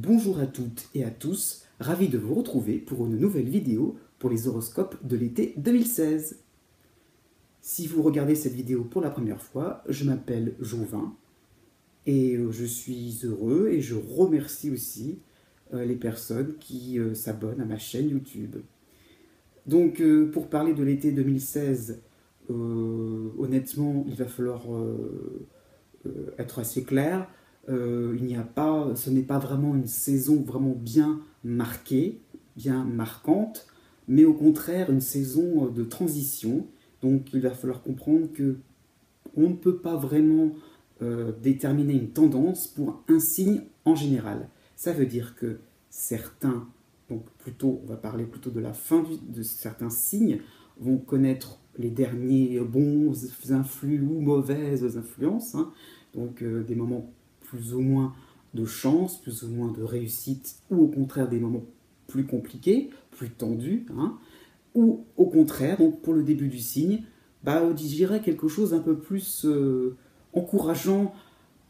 Bonjour à toutes et à tous, ravi de vous retrouver pour une nouvelle vidéo pour les horoscopes de l'été 2016. Si vous regardez cette vidéo pour la première fois, je m'appelle Jouvin et je suis heureux et je remercie aussi les personnes qui s'abonnent à ma chaîne YouTube. Donc pour parler de l'été 2016, honnêtement il va falloir être assez clair. Ce n'est pas vraiment une saison vraiment bien marquée, bien marquante, mais au contraire une saison de transition. Donc il va falloir comprendre que on ne peut pas vraiment déterminer une tendance pour un signe en général. Ça veut dire que certains, donc plutôt, on va parler plutôt de la fin de certains signes, vont connaître les derniers bons influx ou mauvaises influences, hein. Donc des moments plus ou moins de chance, plus ou moins de réussite, ou au contraire des moments plus compliqués, plus tendus, hein. Ou au contraire, donc pour le début du signe, je dirais quelque chose un peu plus encourageant,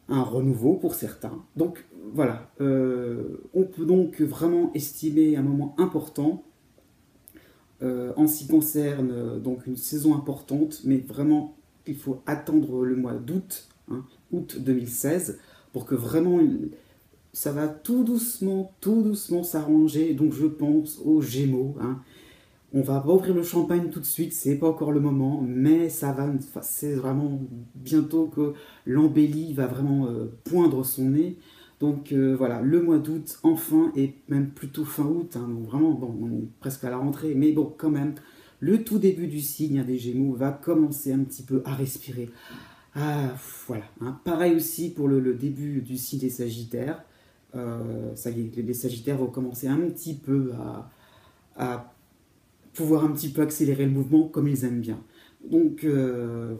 un renouveau pour certains. Donc voilà, on peut donc vraiment estimer un moment important en ce qui concerne donc une saison importante, mais vraiment il faut attendre le mois d'août, hein, août 2016, pour que vraiment ça va tout doucement s'arranger. Donc je pense aux Gémeaux, hein. On va pas ouvrir le champagne tout de suite, c'est pas encore le moment, mais c'est vraiment bientôt que l'embellie va vraiment poindre son nez. Donc voilà, le mois d'août, enfin, et même plutôt fin août, hein, donc vraiment, bon, on est presque à la rentrée, mais bon, quand même, le tout début du signe, hein, des Gémeaux va commencer un petit peu à respirer. Ah, voilà, hein. Pareil aussi pour le début du signe des Sagittaires. Ça y est, les Sagittaires vont commencer un petit peu à pouvoir un petit peu accélérer le mouvement comme ils aiment bien. Donc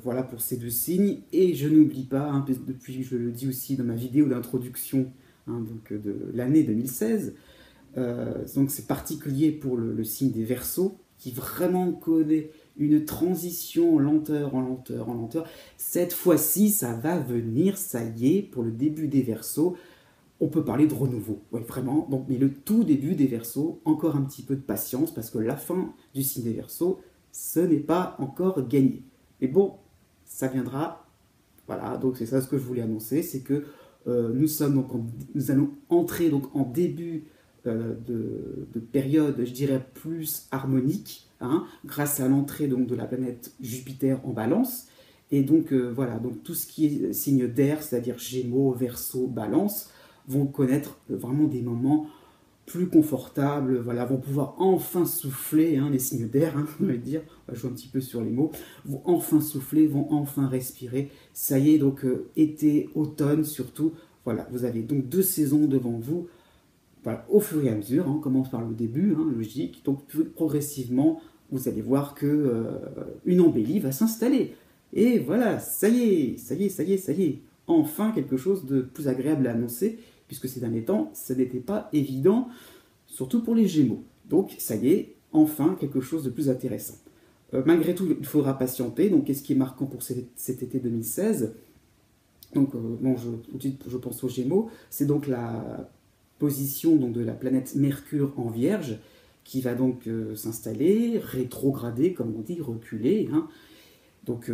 voilà pour ces deux signes. Et je n'oublie pas, hein, depuis je le dis aussi dans ma vidéo d'introduction, hein, de l'année 2016, donc c'est particulier pour le signe des Verseaux, qui vraiment connaît une transition en lenteur, en lenteur, en lenteur. Cette fois-ci, ça va venir, ça y est, pour le début des Verseaux, on peut parler de renouveau, ouais, vraiment. Donc, mais le tout début des Verseaux, encore un petit peu de patience, parce que la fin du signe des Verseaux, ce n'est pas encore gagné. Mais bon, ça viendra. Voilà, donc c'est ça ce que je voulais annoncer, c'est que nous allons entrer donc en début de période, je dirais, plus harmonique, hein, grâce à l'entrée donc de la planète Jupiter en Balance. Et donc voilà, donc tout ce qui est signe d'air, c'est-à-dire Gémeaux, Verseau, Balance, vont connaître vraiment des moments plus confortables, voilà, vont pouvoir enfin souffler, hein, les signes d'air, hein, on va dire, on va jouer un petit peu sur les mots, vont enfin souffler, vont enfin respirer. Ça y est, donc été, automne surtout, voilà, vous avez donc 2 saisons devant vous. Voilà, au fur et à mesure, hein, on commence par le début, hein, logique, donc progressivement, vous allez voir que une embellie va s'installer. Et voilà, ça y est, ça y est, ça y est, ça y est. Enfin quelque chose de plus agréable à annoncer, puisque ces derniers temps, ça n'était pas évident, surtout pour les Gémeaux. Donc ça y est, enfin quelque chose de plus intéressant. Malgré tout, il faudra patienter. Donc qu'est-ce qui est marquant pour cet été 2016? Donc bon, je pense aux Gémeaux, c'est donc la position donc, de la planète Mercure en Vierge, qui va donc s'installer, rétrograder, comme on dit, reculer, hein. Donc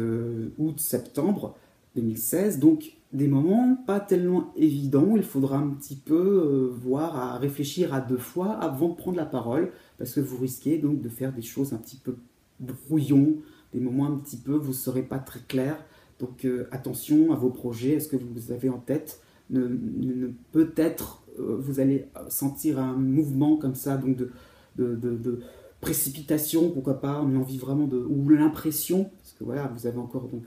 août-septembre 2016, donc des moments pas tellement évidents, il faudra un petit peu voir, à réfléchir à 2 fois avant de prendre la parole, parce que vous risquez donc de faire des choses un petit peu brouillon, des moments un petit peu, vous ne serez pas très clair, donc attention à vos projets, à ce que vous avez en tête, peut-être vous allez sentir un mouvement comme ça, donc de précipitation, pourquoi pas, on a envie vraiment ou l'impression, parce que voilà, vous avez encore donc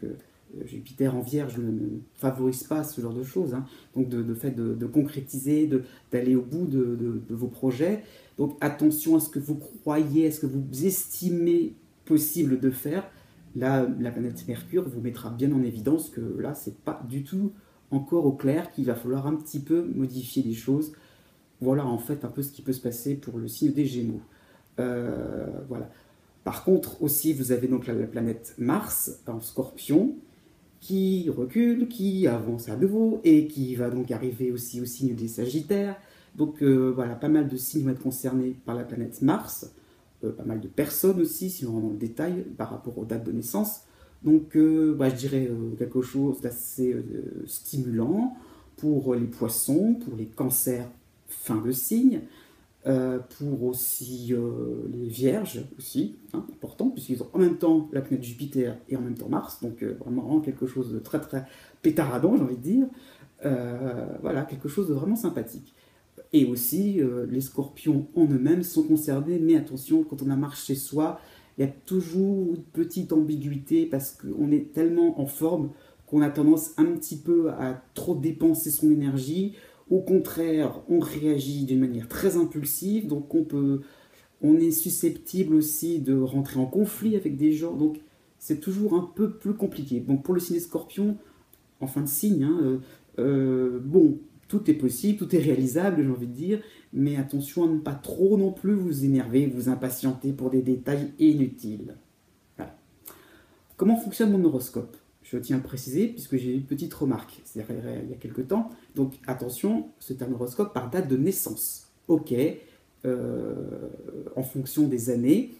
Jupiter en Vierge ne favorise pas ce genre de choses, hein, donc de fait de concrétiser, d'aller au bout de vos projets. Donc attention à ce que vous croyez, à ce que vous estimez possible de faire. Là, la planète Mercure vous mettra bien en évidence que là, c'est pas du tout encore au clair, qu'il va falloir un petit peu modifier les choses. Voilà en fait un peu ce qui peut se passer pour le signe des Gémeaux. Voilà. Par contre, aussi, vous avez donc la planète Mars en Scorpion, qui recule, qui avance à nouveau, et qui va donc arriver aussi au signe des Sagittaires. Donc voilà, pas mal de signes vont être concernés par la planète Mars, pas mal de personnes aussi, si on rentre dans le détail, par rapport aux dates de naissance. Donc je dirais quelque chose d'assez stimulant pour les poissons, pour les cancers fin de signe, pour aussi les vierges aussi, hein, important, puisqu'ils ont en même temps la planète Jupiter et en même temps Mars, donc vraiment quelque chose de très très pétaradant, j'ai envie de dire. Voilà, quelque chose de vraiment sympathique. Et aussi, les scorpions en eux-mêmes sont concernés, mais attention, quand on a Mars chez soi, il y a toujours une petite ambiguïté parce qu'on est tellement en forme qu'on a tendance un petit peu à trop dépenser son énergie. Au contraire, on réagit d'une manière très impulsive, donc on est susceptible aussi de rentrer en conflit avec des gens, donc c'est toujours un peu plus compliqué. Donc pour le signe Scorpion, en fin de signe, hein, bon, tout est possible, tout est réalisable, j'ai envie de dire, mais attention à ne pas trop non plus vous énerver, vous impatienter pour des détails inutiles. Voilà. Comment fonctionne mon horoscope? Je tiens à préciser, puisque j'ai eu une petite remarque, c'est-à-dire il y a quelques temps. Donc attention, c'est un horoscope par date de naissance. Ok, en fonction des années,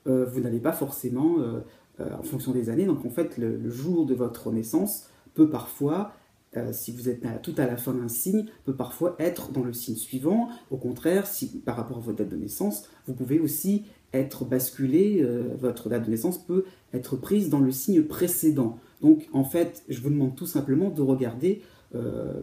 vous n'allez pas forcément, en fonction des années, donc en fait le jour de votre naissance peut parfois, si vous êtes tout à la fin d'un signe, peut parfois être dans le signe suivant. Au contraire, si par rapport à votre date de naissance, vous pouvez aussi être basculé, votre date de naissance peut être prise dans le signe précédent. Donc en fait, je vous demande tout simplement de regarder,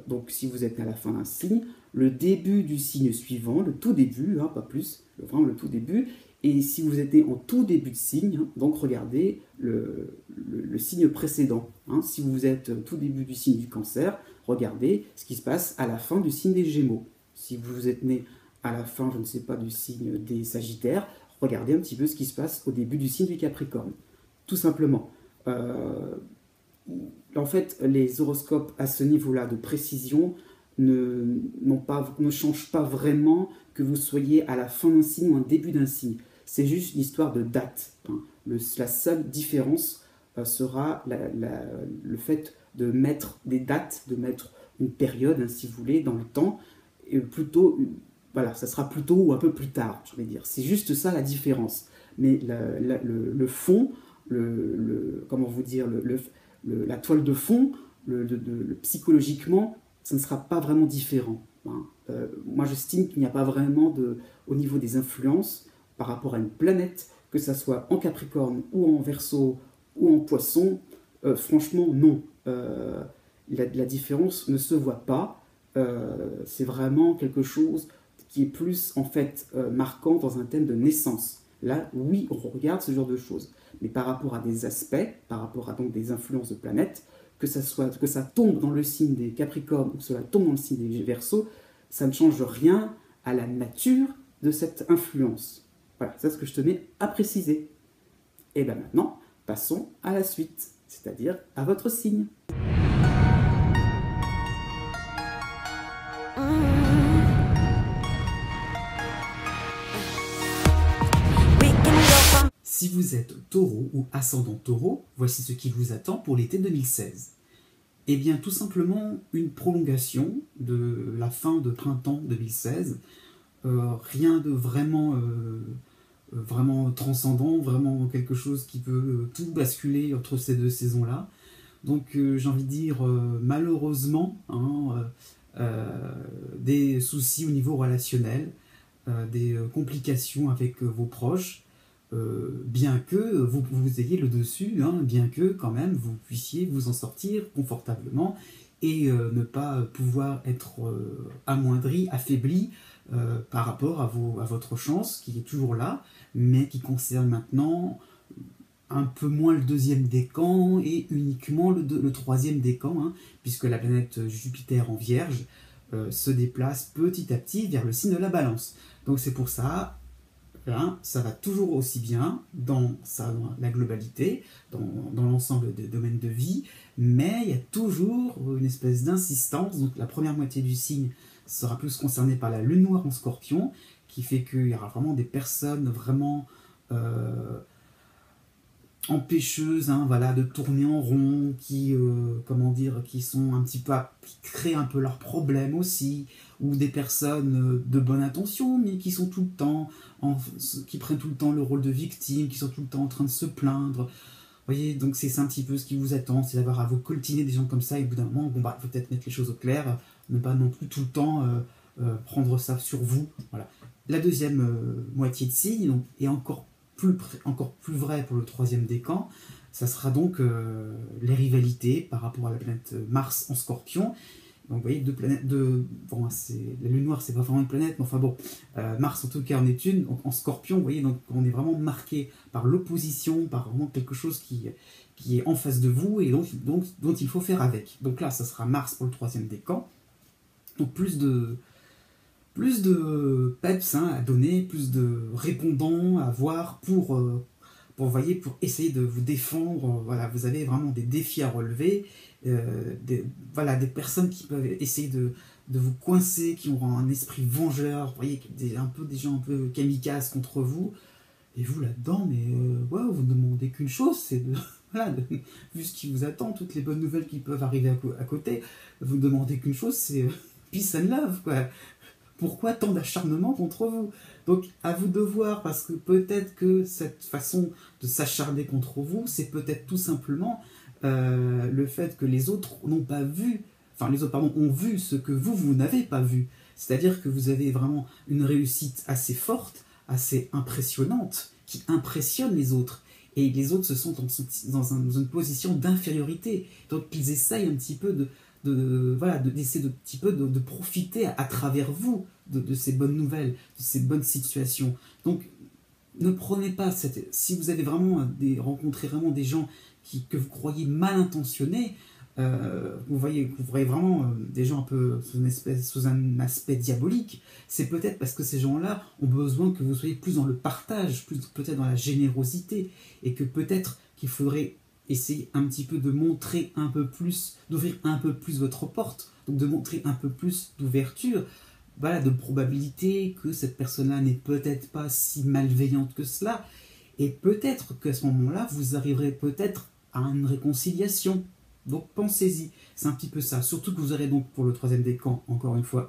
donc si vous êtes à la fin d'un signe, le début du signe suivant, le tout début, hein, pas plus, vraiment le tout début. Et si vous êtes en tout début de signe, hein, donc regardez le signe précédent. Hein. Si vous êtes tout début du signe du Cancer, regardez ce qui se passe à la fin du signe des Gémeaux. Si vous êtes né à la fin, je ne sais pas, du signe des Sagittaires, regardez un petit peu ce qui se passe au début du signe du Capricorne. Tout simplement. En fait, les horoscopes à ce niveau-là de précision ne changent pas vraiment que vous soyez à la fin d'un signe ou un début d'un signe. C'est juste une histoire de date. Hein. La seule différence sera le fait de mettre des dates, de mettre une période, hein, si vous voulez, dans le temps, et plutôt, voilà, ça sera plutôt ou un peu plus tard, je vais dire. C'est juste ça la différence. Mais le fond, comment vous dire, la toile de fond, psychologiquement, ça ne sera pas vraiment différent. Hein. Moi, j'estime qu'il n'y a pas vraiment au niveau des influences par rapport à une planète, que ça soit en Capricorne ou en Verseau ou en Poisson, franchement, non. La différence ne se voit pas. C'est vraiment quelque chose qui est plus, en fait, marquant dans un thème de naissance. Là, oui, on regarde ce genre de choses. Mais par rapport à des aspects, par rapport à donc des influences de planètes, que ça tombe dans le signe des Capricornes ou que cela tombe dans le signe des Verseaux, ça ne change rien à la nature de cette influence. Voilà, c'est ce que je tenais à préciser. Et bien maintenant, passons à la suite, c'est-à-dire à votre signe. Si vous êtes taureau ou ascendant taureau, voici ce qui vous attend pour l'été 2016. Eh bien, tout simplement une prolongation de la fin de printemps 2016. Rien de vraiment, vraiment transcendant, vraiment quelque chose qui peut tout basculer entre ces deux saisons-là. Donc, j'ai envie de dire, malheureusement, hein, des soucis au niveau relationnel, des complications avec vos proches, bien que vous ayez le dessus, hein, bien que quand même vous puissiez vous en sortir confortablement et ne pas pouvoir être amoindri, affaibli par rapport à votre chance qui est toujours là, mais qui concerne maintenant un peu moins le deuxième décan et uniquement le troisième décan, hein, puisque la planète Jupiter en Vierge se déplace petit à petit vers le signe de la Balance. Donc c'est pour ça, hein, ça va toujours aussi bien dans la globalité, dans l'ensemble des domaines de vie, mais il y a toujours une espèce d'insistance. Donc la première moitié du signe sera plus concernée par la lune noire en Scorpion, qui fait qu'il y aura vraiment des personnes vraiment empêcheuses, hein, voilà, de tourner en rond, qui, comment dire, qui sont un petit peu, qui créent un peu leurs problèmes aussi, ou des personnes de bonne intention, mais qui sont tout le temps, qui prennent tout le temps le rôle de victime, qui sont tout le temps en train de se plaindre. Vous voyez, donc c'est un petit peu ce qui vous attend, c'est d'avoir à vous coltiner des gens comme ça, et au bout d'un moment, bon bah, peut-être mettre les choses au clair, ne pas non plus tout le temps prendre ça sur vous. Voilà. La deuxième moitié de signe donc, est encore plus vrai pour le troisième décan. Ça sera donc les rivalités par rapport à la planète Mars en Scorpion. Donc vous voyez, deux planètes, bon, la Lune Noire, c'est pas vraiment une planète, mais enfin bon, Mars en tout cas en est une, donc en Scorpion, vous voyez, donc on est vraiment marqué par l'opposition, par vraiment quelque chose qui est en face de vous et dont il faut faire avec. Donc là, ça sera Mars pour le troisième décan. Donc plus de peps à donner, plus de répondants à voir pour essayer de vous défendre. Voilà, vous avez vraiment des défis à relever, des personnes qui peuvent essayer de vous coincer, qui auront un esprit vengeur, vous voyez, des gens un peu kamikazes contre vous, et vous là-dedans, mais vous ne demandez qu'une chose, c'est de, voilà, vu ce qui vous attend, toutes les bonnes nouvelles qui peuvent arriver à côté, vous ne demandez qu'une chose, c'est peace and love, quoi. Pourquoi tant d'acharnement contre vous? Donc à vous de voir, parce que peut-être que cette façon de s'acharner contre vous, c'est peut-être tout simplement le fait que les autres n'ont pas vu, enfin les autres pardon, ont vu ce que vous n'avez pas vu. C'est-à-dire que vous avez vraiment une réussite assez forte, assez impressionnante, qui impressionne les autres. Et les autres se sont dans une position d'infériorité. Donc ils essayent un petit peu d'essayer de profiter à travers vous de ces bonnes nouvelles, de ces bonnes situations. Donc, ne prenez pas si vous avez vraiment rencontré vraiment des gens que vous croyez mal intentionnés, vous voyez vraiment des gens un peu sous un aspect diabolique, c'est peut-être parce que ces gens-là ont besoin que vous soyez plus dans le partage, plus peut-être dans la générosité, et que peut-être qu'il faudrait essayer un petit peu de montrer un peu plus, d'ouvrir un peu plus votre porte, donc de montrer un peu plus d'ouverture, voilà, de probabilité que cette personne-là n'est peut-être pas si malveillante que cela, et peut-être qu'à ce moment-là, vous arriverez peut-être à une réconciliation. Donc pensez-y, c'est un petit peu ça. Surtout que vous aurez donc pour le troisième décan, encore une fois,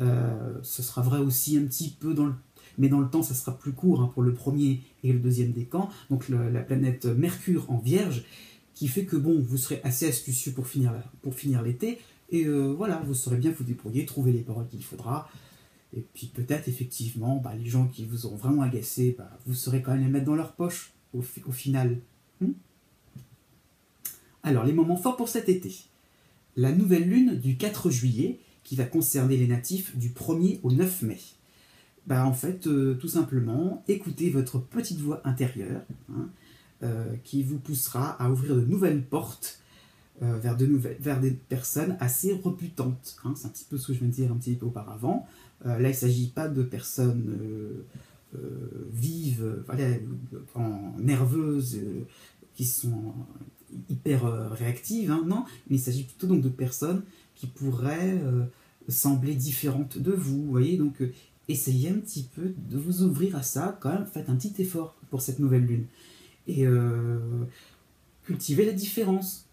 ce sera vrai aussi un petit peu mais dans le temps, ça sera plus court hein, pour le premier et le deuxième décan. Donc la planète Mercure en Vierge, qui fait que bon, vous serez assez astucieux pour finir l'été, et voilà, vous saurez bien vous débrouiller, trouver les paroles qu'il faudra, et puis peut-être effectivement, les gens qui vous auront vraiment agacé, vous saurez quand même les mettre dans leur poche au final. Alors, les moments forts pour cet été. La nouvelle lune du 4 juillet, qui va concerner les natifs du 1er au 9 mai. En fait, tout simplement, écoutez votre petite voix intérieure, qui vous poussera à ouvrir de nouvelles portes vers des personnes assez rebutantes. C'est un petit peu ce que je viens de dire un petit peu auparavant. Là, il ne s'agit pas de personnes vives, nerveuses, qui sont hyper réactives, non, mais il s'agit plutôt donc de personnes qui pourraient sembler différentes de vous, voyez, donc essayez un petit peu de vous ouvrir à ça, quand même, faites un petit effort pour cette nouvelle lune, et cultivez la différence.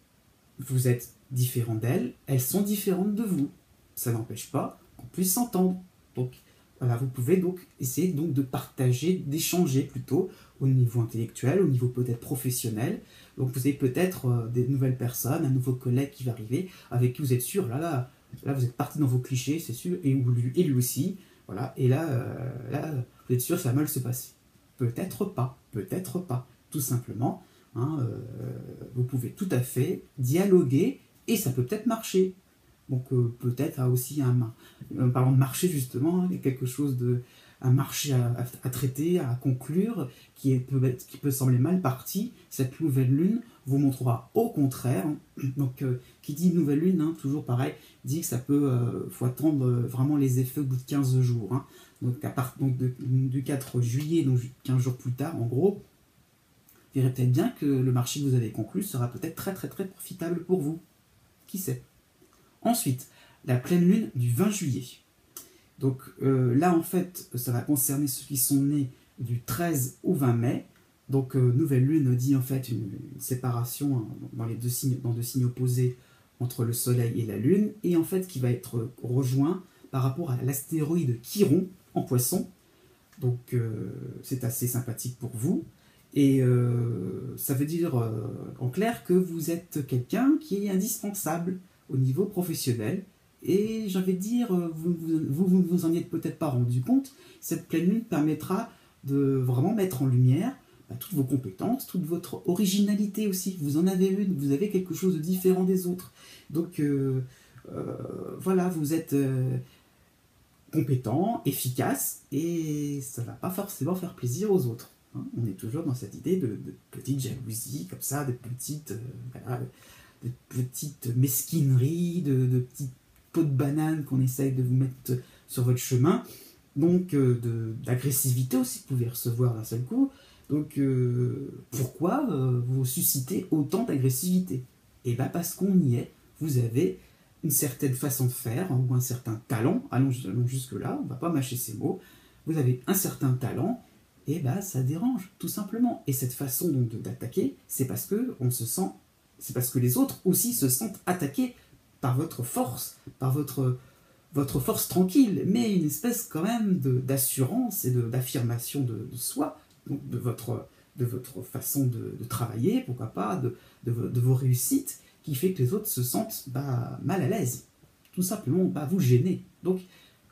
Vous êtes différent d'elles, elles sont différentes de vous, ça n'empêche pas qu'on puisse s'entendre, donc voilà, vous pouvez donc essayer donc de partager, d'échanger plutôt au niveau intellectuel, au niveau peut-être professionnel. Donc vous avez peut-être des nouvelles personnes, un nouveau collègue qui va arriver, avec qui vous êtes sûr, là vous êtes parti dans vos clichés, c'est sûr, et lui aussi, voilà, et là vous êtes sûr que ça va mal se passer. Peut-être pas, tout simplement, vous pouvez tout à fait dialoguer, et ça peut peut-être marcher. Donc peut-être aussi parlant de marché justement, quelque chose un marché à traiter, à conclure, qui peut sembler mal parti. Cette nouvelle lune vous montrera au contraire. Donc qui dit nouvelle lune, toujours pareil, dit que ça peut, faut attendre vraiment les effets au bout de 15 jours. Donc à partir du 4 juillet, donc 15 jours plus tard en gros, vous verrez peut-être bien que le marché que vous avez conclu sera peut-être très très très profitable pour vous. Qui sait? Ensuite, la pleine lune du 20 juillet. Donc là, en fait, ça va concerner ceux qui sont nés du 13 au 20 mai. Donc nouvelle lune dit en fait une séparation hein, dans les deux signes opposés entre le soleil et la lune, et en fait qui va être rejoint par rapport à l'astéroïde Chiron en poisson. Donc c'est assez sympathique pour vous. Et ça veut dire en clair que vous êtes quelqu'un qui est indispensable au niveau professionnel. Et j'ai envie de dire, vous ne vous en êtes peut-être pas rendu compte, cette pleine lune permettra de vraiment mettre en lumière toutes vos compétences, toute votre originalité aussi. Vous en avez une, vous avez quelque chose de différent des autres. Donc voilà, vous êtes compétent, efficace, et ça ne va pas forcément faire plaisir aux autres. Hein. On est toujours dans cette idée de petite jalousie, comme ça, de petites mesquineries, de petites pots de banane qu'on essaye de vous mettre sur votre chemin. Donc d'agressivité aussi, vous pouvez recevoir d'un seul coup. Donc pourquoi vous suscitez autant d'agressivité? Eh bien parce qu'on y est, vous avez une certaine façon de faire, hein, ou un certain talent, allons jusque-là, on ne va pas mâcher ces mots, vous avez un certain talent, et ben ça dérange, tout simplement. Et cette façon d'attaquer, c'est parce que les autres aussi se sentent attaqués par votre force, par votre force tranquille, mais une espèce quand même d'assurance et d'affirmation de soi, donc de votre façon de travailler, pourquoi pas, de vos réussites, qui fait que les autres se sentent mal à l'aise. Tout simplement, vous gêner. Donc,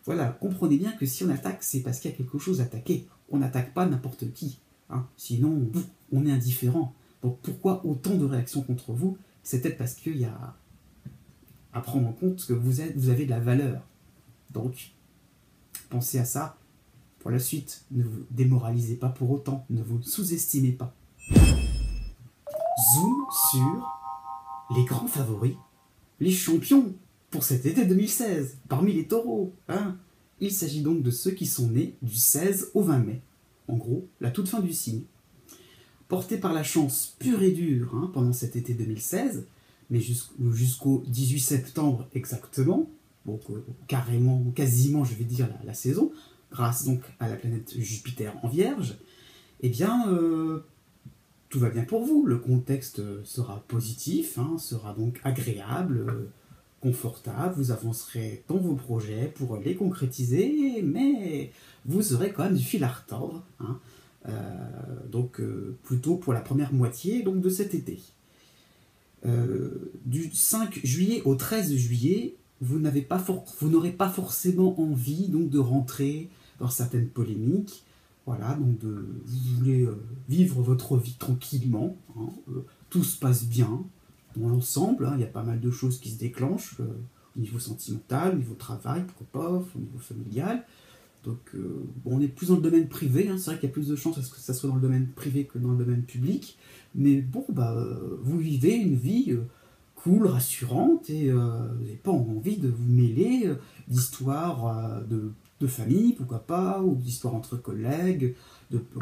voilà, comprenez bien que si on attaque, c'est parce qu'il y a quelque chose à attaquer. On n'attaque pas n'importe qui. Hein. Sinon, on est indifférent. Donc, pourquoi autant de réactions contre vous? C'est peut-être parce qu'il y a à prendre en compte que vous avez de la valeur. Donc, pensez à ça. Pour la suite, ne vous démoralisez pas pour autant. Ne vous sous-estimez pas. Zoom sur les grands favoris, les champions pour cet été 2016, parmi les taureaux. Hein. Il s'agit donc de ceux qui sont nés du 16 au 20 mai. En gros, la toute fin du signe. Portés par la chance pure et dure hein, pendant cet été 2016, mais jusqu'au 18 septembre exactement, donc quasiment je vais dire la saison, grâce donc à la planète Jupiter en Vierge, eh bien tout va bien pour vous. Le contexte sera positif, hein, sera donc agréable, confortable, vous avancerez dans vos projets pour les concrétiser, mais vous aurez quand même du fil à retordre, hein, donc plutôt pour la première moitié donc, de cet été. Du 5 juillet au 13 juillet, vous n'aurez pas forcément envie donc, de rentrer dans certaines polémiques. Voilà, donc vous voulez vivre votre vie tranquillement, hein, tout se passe bien dans l'ensemble, hein, il y a pas mal de choses qui se déclenchent au niveau sentimental, au niveau travail, pourquoi pas, au niveau familial. Donc on est plus dans le domaine privé, hein, c'est vrai qu'il y a plus de chances à ce que ça soit dans le domaine privé que dans le domaine public, mais bon, vous vivez une vie cool, rassurante, et vous n'avez pas envie de vous mêler d'histoires de famille, pourquoi pas, ou d'histoires entre collègues,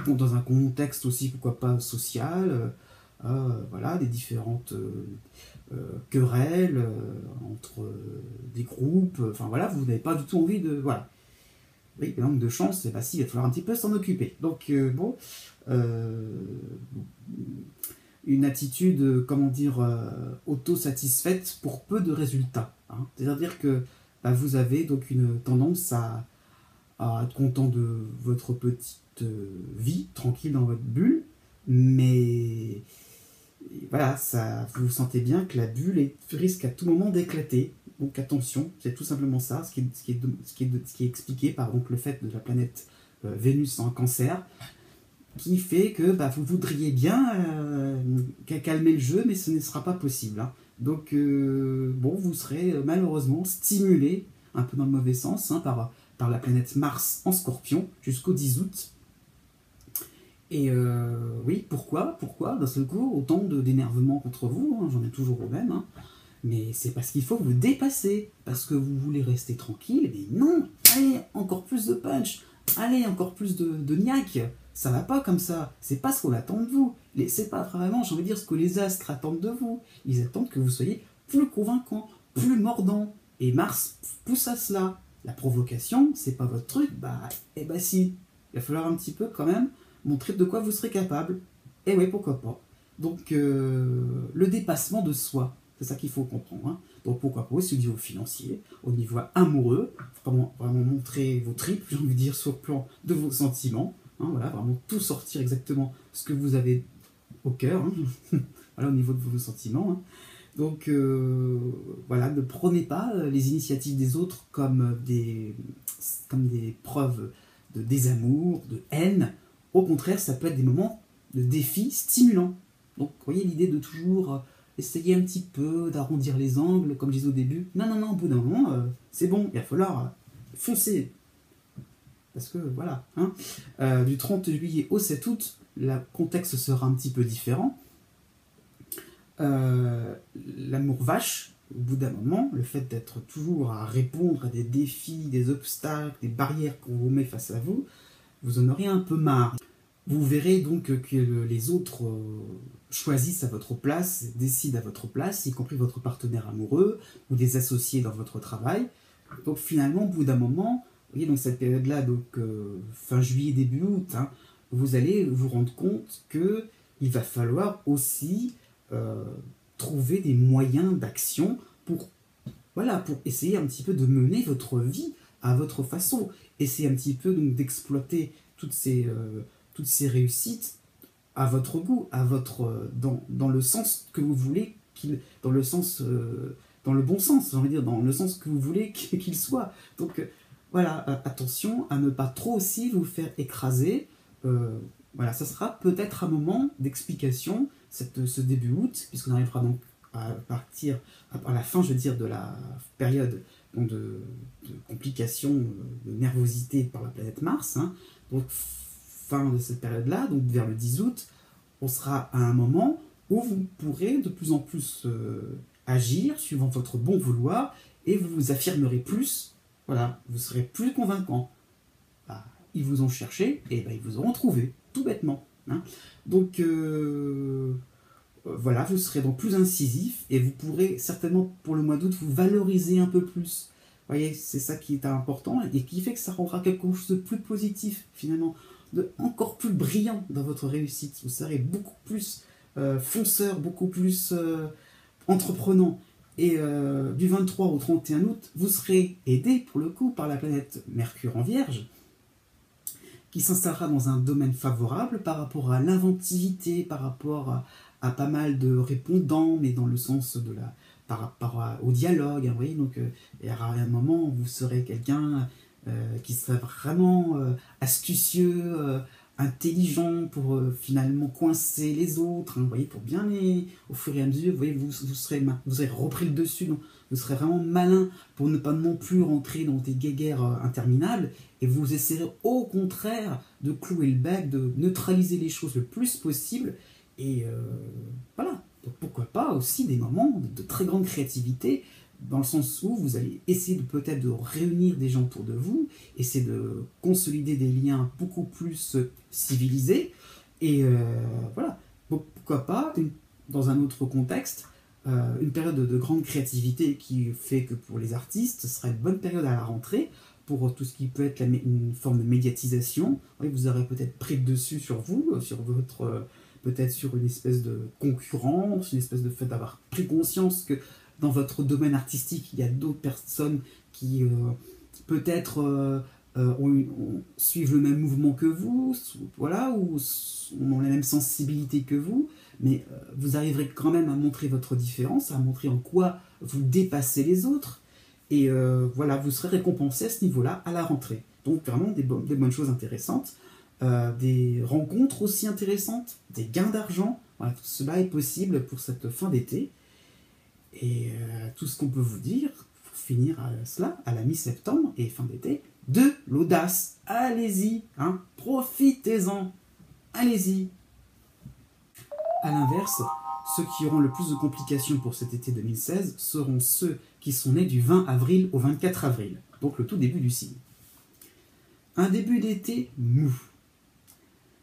dans un contexte aussi, pourquoi pas, social, voilà, des différentes querelles entre des groupes, enfin voilà, vous n'avez pas du tout envie de... Voilà. Oui, le manque de chance, c'est si, il va falloir un petit peu s'en occuper. Donc, une attitude, comment dire, autosatisfaite pour peu de résultats. Hein. C'est-à-dire que vous avez donc une tendance à être content de votre petite vie, tranquille dans votre bulle, mais voilà, vous sentez bien que la bulle risque à tout moment d'éclater. Donc attention, c'est tout simplement ça, ce qui est expliqué par donc, le fait de la planète Vénus en Cancer, qui fait que vous voudriez bien calmer le jeu, mais ce ne sera pas possible. Hein. Donc vous serez malheureusement stimulé, un peu dans le mauvais sens, hein, par la planète Mars en Scorpion jusqu'au 10 août. Et oui, pourquoi d'un seul coup, autant d'énervement contre vous, hein, j'en ai toujours au même, hein, mais c'est parce qu'il faut vous dépasser, parce que vous voulez rester tranquille, mais non, allez, encore plus de punch, allez, encore plus de niaque, ça va pas comme ça, c'est pas ce qu'on attend de vous, c'est pas vraiment, j'ai envie de dire, ce que les astres attendent de vous, ils attendent que vous soyez plus convaincant, plus mordant, et Mars pousse à cela. La provocation, c'est pas votre truc, si, il va falloir un petit peu quand même montrer de quoi vous serez capable. Et oui, pourquoi pas. Donc, le dépassement de soi, c'est ça qu'il faut comprendre. Hein. Donc, pourquoi pas aussi au niveau financier, au niveau amoureux, vraiment montrer vos tripes, j'ai envie de dire, sur le plan de vos sentiments. Hein, voilà, vraiment tout sortir exactement ce que vous avez au cœur, hein. Voilà, au niveau de vos sentiments. Hein. Donc, voilà, ne prenez pas les initiatives des autres comme des preuves de désamour, de haine. Au contraire, ça peut être des moments de défi stimulants. Donc, vous voyez l'idée de toujours essayer un petit peu d'arrondir les angles, comme je disais au début. Non, non, non, au bout d'un moment, c'est bon, il va falloir foncer. Parce que, voilà, hein, du 30 juillet au 7 août, le contexte sera un petit peu différent. L'amour vache, au bout d'un moment, le fait d'être toujours à répondre à des défis, des obstacles, des barrières qu'on vous met face à vous, vous en aurez un peu marre. Vous verrez donc que les autres choisissent à votre place, décident à votre place, y compris votre partenaire amoureux ou des associés dans votre travail. Donc finalement, au bout d'un moment, vous voyez, dans cette période-là, donc fin juillet, début août, hein, vous allez vous rendre compte que il va falloir aussi trouver des moyens d'action pour, voilà, pour essayer un petit peu de mener votre vie à votre façon. Essayer un petit peu donc d'exploiter toutes ces réussites à votre goût, à votre, dans le sens que vous voulez, dans le sens, dans le bon sens, j'ai envie de dire, dans le sens que vous voulez qu'il soit. Donc voilà, attention à ne pas trop aussi vous faire écraser. Voilà, ça sera peut-être un moment d'explication, ce début août, puisqu'on arrivera donc à partir, à la fin, je veux dire, de la période donc de complications, de nervosité par la planète Mars. Hein. Donc, fin de cette période-là, donc vers le 10 août, on sera à un moment où vous pourrez de plus en plus agir suivant votre bon vouloir et vous vous affirmerez plus. Voilà, vous serez plus convaincant. Bah, ils vous ont cherché et bah, ils vous auront trouvé, tout bêtement. Hein. Donc, voilà, vous serez donc plus incisif et vous pourrez certainement pour le mois d'août vous valoriser un peu plus. Vous voyez, c'est ça qui est important et qui fait que ça rendra quelque chose de plus positif finalement, de encore plus brillant dans votre réussite. Vous serez beaucoup plus fonceur, beaucoup plus entreprenant. Et du 23 au 31 août, vous serez aidé pour le coup par la planète Mercure en Vierge, qui s'installera dans un domaine favorable par rapport à l'inventivité, par rapport à pas mal de répondants, mais dans le sens de la, par rapport au dialogue. Hein, vous voyez, donc il y aura un moment où vous serez quelqu'un qui sera vraiment astucieux, intelligent pour finalement coincer les autres, hein, vous voyez, pour bien les, au fur et à mesure, vous voyez, vous serez repris le dessus, donc vous serez vraiment malin pour ne pas non plus rentrer dans des guéguerres interminables, et vous essaierez au contraire de clouer le bec, de neutraliser les choses le plus possible, et voilà, donc pourquoi pas aussi des moments de très grande créativité, dans le sens où vous allez essayer de peut-être de réunir des gens autour de vous, essayer de consolider des liens beaucoup plus civilisés, et voilà, donc pourquoi pas, dans un autre contexte, une période de grande créativité qui fait que pour les artistes, ce sera une bonne période à la rentrée, pour tout ce qui peut être une forme de médiatisation. Oui, vous aurez peut-être pris le dessus sur vous, sur votre, peut-être sur une espèce de concurrence, une espèce de fait d'avoir pris conscience que dans votre domaine artistique, il y a d'autres personnes qui peut-être suivent le même mouvement que vous, voilà, ou ont la même sensibilité que vous, mais vous arriverez quand même à montrer votre différence, à montrer en quoi vous dépassez les autres, et voilà, vous serez récompensé à ce niveau-là à la rentrée. Donc vraiment des bonnes choses intéressantes, des rencontres aussi intéressantes, des gains d'argent, voilà, tout cela est possible pour cette fin d'été. Et tout ce qu'on peut vous dire, pour finir cela, à la mi-septembre et fin d'été, de l'audace. Allez-y, hein, profitez-en, allez-y. A l'inverse, ceux qui auront le plus de complications pour cet été 2016 seront ceux qui sont nés du 20 avril au 24 avril, donc le tout début du signe. Un début d'été mou,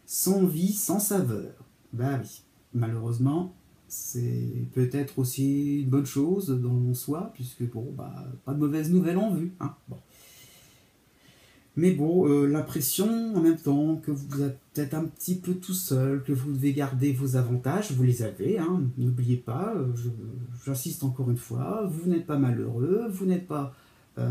sans vie, sans saveur. Bah oui, malheureusement, c'est peut-être aussi une bonne chose dans soi, puisque bon, bah, pas de mauvaises nouvelles en vue. Hein. Bon. Mais bon, l'impression en même temps que vous êtes peut-être un petit peu tout seul, que vous devez garder vos avantages, vous les avez, hein, n'oubliez pas, j'insiste encore une fois, vous n'êtes pas malheureux, vous n'êtes pas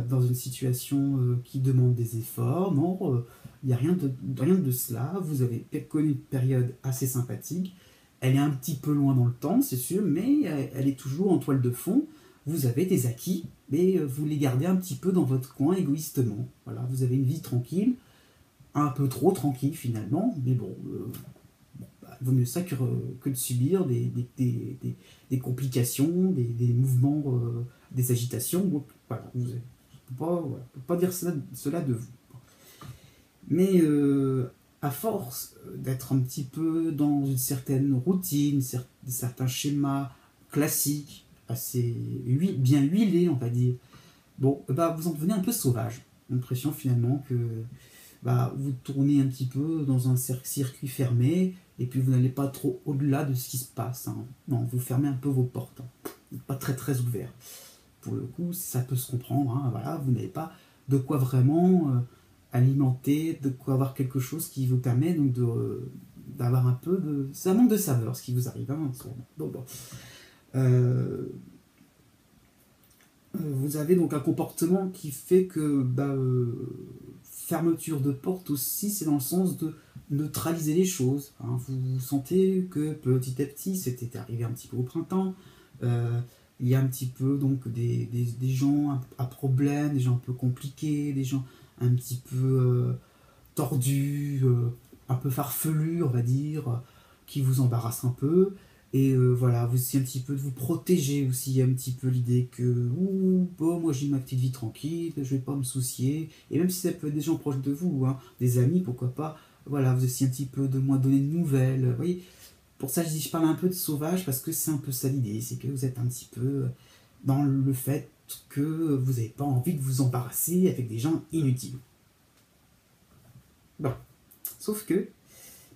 dans une situation qui demande des efforts, non, il n'y a rien de cela, vous avez connu une période assez sympathique, elle est un petit peu loin dans le temps, c'est sûr, mais elle est toujours en toile de fond, vous avez des acquis, mais vous les gardez un petit peu dans votre coin égoïstement. Voilà, vous avez une vie tranquille, un peu trop tranquille finalement, mais bon, il vaut mieux ça que de subir des complications, des mouvements, des agitations. Voilà, je ne peux pas dire cela de vous. Mais à force d'être un petit peu dans une certaine routine, certains schémas classiques, assez bien huilés, on va dire, bon, bah, vous en devenez un peu sauvage. L'impression finalement que bah, vous tournez un petit peu dans un circuit fermé et puis vous n'allez pas trop au-delà de ce qui se passe. Hein. Non, vous fermez un peu vos portes. Hein. Pas très très ouvert. Pour le coup, ça peut se comprendre. Hein. Voilà, vous n'avez pas de quoi vraiment alimenter, de quoi avoir quelque chose qui vous permet donc d'avoir un peu de... Ça manque de saveur ce qui vous arrive. Hein, bon. Vous avez donc un comportement qui fait que fermeture de porte aussi, c'est dans le sens de neutraliser les choses. Hein. Vous sentez que petit à petit, c'était arrivé un petit peu au printemps, il y a un petit peu donc des gens à problème, des gens un peu compliqués, des gens un petit peu tordus, un peu farfelus, on va dire, qui vous embarrassent un peu. Et voilà, vous essayez un petit peu de vous protéger aussi. Il y a un petit peu l'idée que bon, moi j'ai ma petite vie tranquille, je vais pas me soucier. Et même si ça peut être des gens proches de vous, hein, des amis, pourquoi pas. Voilà, vous essayez un petit peu de moins donner de nouvelles. Vous voyez, pour ça je parle un peu de sauvage parce que c'est un peu ça l'idée. C'est que vous êtes un petit peu dans le fait que vous n'avez pas envie de vous embarrasser avec des gens inutiles. Bon, sauf que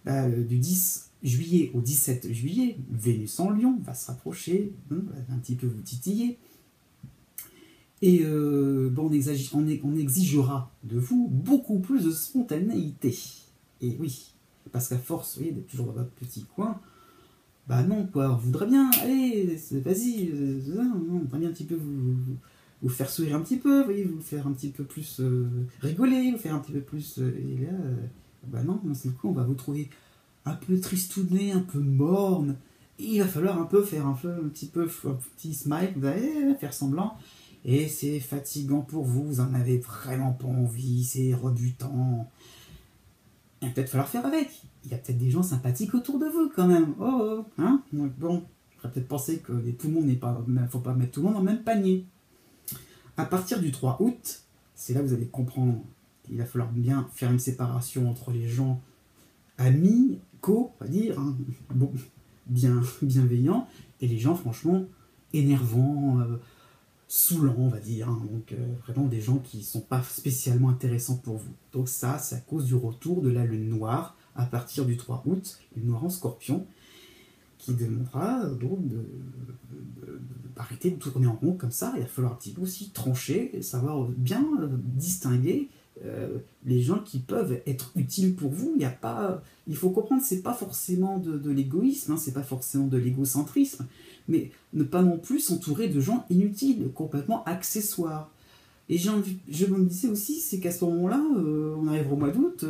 du 10 juillet au 17 juillet, Vénus en Lion va se rapprocher, va un petit peu vous titiller. Et bon, on exigera de vous beaucoup plus de spontanéité. Et oui, parce qu'à force, vous voyez, d'être toujours dans votre petit coin, bah non, quoi, on voudrait bien, allez, vas-y, on voudrait bien un petit peu vous faire sourire un petit peu, vous voyez, vous faire un petit peu plus rigoler, vous faire un petit peu plus... et là, bah non, c'est le coup, on va vous trouver un peu tristouné, un peu morne. Et il va falloir un petit smile, vous allez faire semblant. Et c'est fatigant pour vous, vous en avez vraiment pas envie, c'est rebutant. Il va peut-être falloir faire avec. Il y a peut-être des gens sympathiques autour de vous quand même. Oh, hein. Donc bon, il faudrait peut-être penser que tout le monde n'est pas, faut pas mettre tout le monde dans le même panier. À partir du 3 août, c'est là que vous allez comprendre qu'il va falloir bien faire une séparation entre les gens amis, on va dire, hein, bon, bienveillants, et les gens franchement énervants, saoulants, on va dire, hein, donc vraiment des gens qui ne sont pas spécialement intéressants pour vous. Donc ça, c'est à cause du retour de la lune noire à partir du 3 août, lune noire en Scorpion, qui demandera donc d'arrêter de tourner en rond comme ça. Il va falloir un petit peu aussi trancher, et savoir bien distinguer les gens qui peuvent être utiles pour vous. Il faut comprendre, c'est pas forcément de l'égoïsme, hein, c'est pas forcément de l'égocentrisme, mais ne pas non plus s'entourer de gens inutiles, complètement accessoires. Et je me disais aussi, c'est qu'à ce moment-là, on arrive au mois d'août,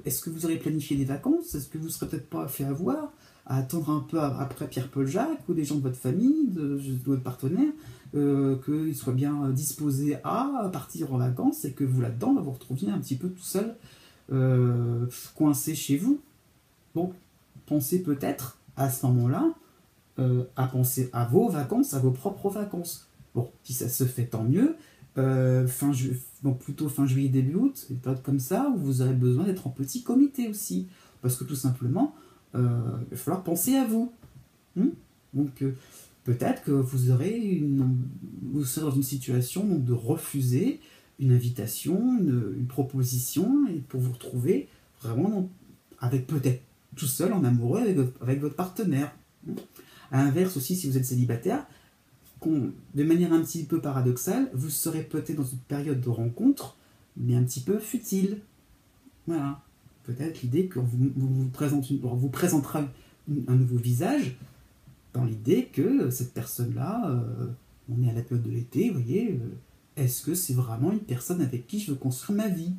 est-ce que vous aurez planifié des vacances? Est-ce que vous ne serez peut-être pas fait avoir à attendre un peu après Pierre-Paul Jacques ou des gens de votre famille, de votre partenaire, qu'ils soient bien disposés à partir en vacances et que vous là-dedans, vous retrouviez un petit peu tout seul, coincé chez vous? Bon, pensez peut-être à ce moment-là à penser à vos vacances, à vos propres vacances. Bon, si ça se fait, tant mieux. Plutôt fin juillet, début août, une période comme ça où vous aurez besoin d'être en petit comité aussi. Parce que tout simplement, il va falloir penser à vous. Donc, peut-être que vous serez dans une situation donc, de refuser une invitation, une proposition, et pour vous retrouver vraiment avec peut-être tout seul en amoureux avec votre partenaire. À l'inverse aussi, si vous êtes célibataire, de manière un petit peu paradoxale, vous serez peut-être dans une période de rencontre mais un petit peu futile. Voilà. Peut-être l'idée qu'on vous présentera un nouveau visage, dans l'idée que cette personne-là, on est à la période de l'été, vous voyez, est-ce que c'est vraiment une personne avec qui je veux construire ma vie?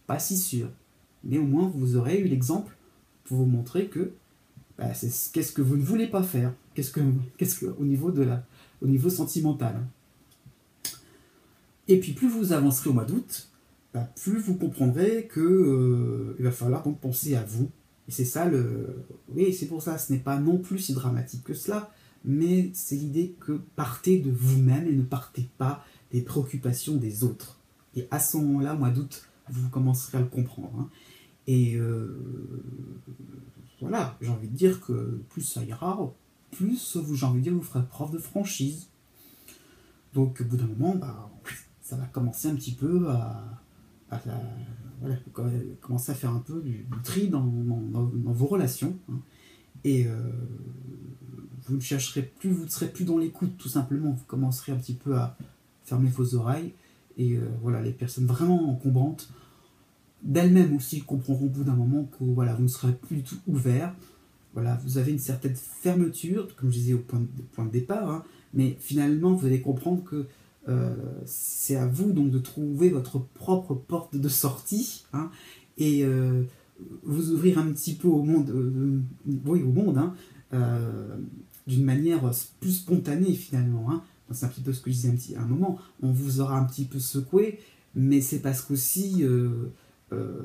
Pas si sûr. Mais au moins, vous aurez eu l'exemple pour vous montrer que qu'est-ce que vous ne voulez pas faire, au niveau sentimental. Et puis plus vous avancerez au mois d'août, plus vous comprendrez que il va falloir donc penser à vous. Et c'est ça oui, c'est pour ça, ce n'est pas non plus si dramatique que cela, mais c'est l'idée que partez de vous-même et ne partez pas des préoccupations des autres. Et à ce moment-là, mois d'août, vous commencerez à le comprendre. Hein. Et voilà, j'ai envie de dire que plus ça ira, plus j'ai envie de dire, vous ferez preuve de franchise. Donc au bout d'un moment, ça va commencer un petit peu voilà, commencer à faire un peu du tri dans vos relations. Hein. Et vous ne chercherez plus, vous ne serez plus dans l'écoute, tout simplement. Vous commencerez un petit peu à fermer vos oreilles. Et voilà, les personnes vraiment encombrantes, d'elles-mêmes aussi, comprendront au bout d'un moment que voilà, vous ne serez plus du tout ouvert. Voilà, vous avez une certaine fermeture, comme je disais au point de départ, hein, mais finalement, vous allez comprendre que c'est à vous donc de trouver votre propre porte de sortie, hein, et vous ouvrir un petit peu au monde, hein, d'une manière plus spontanée finalement. Hein. C'est un petit peu ce que je disais à un moment. On vous aura un petit peu secoué, mais c'est parce qu'aussi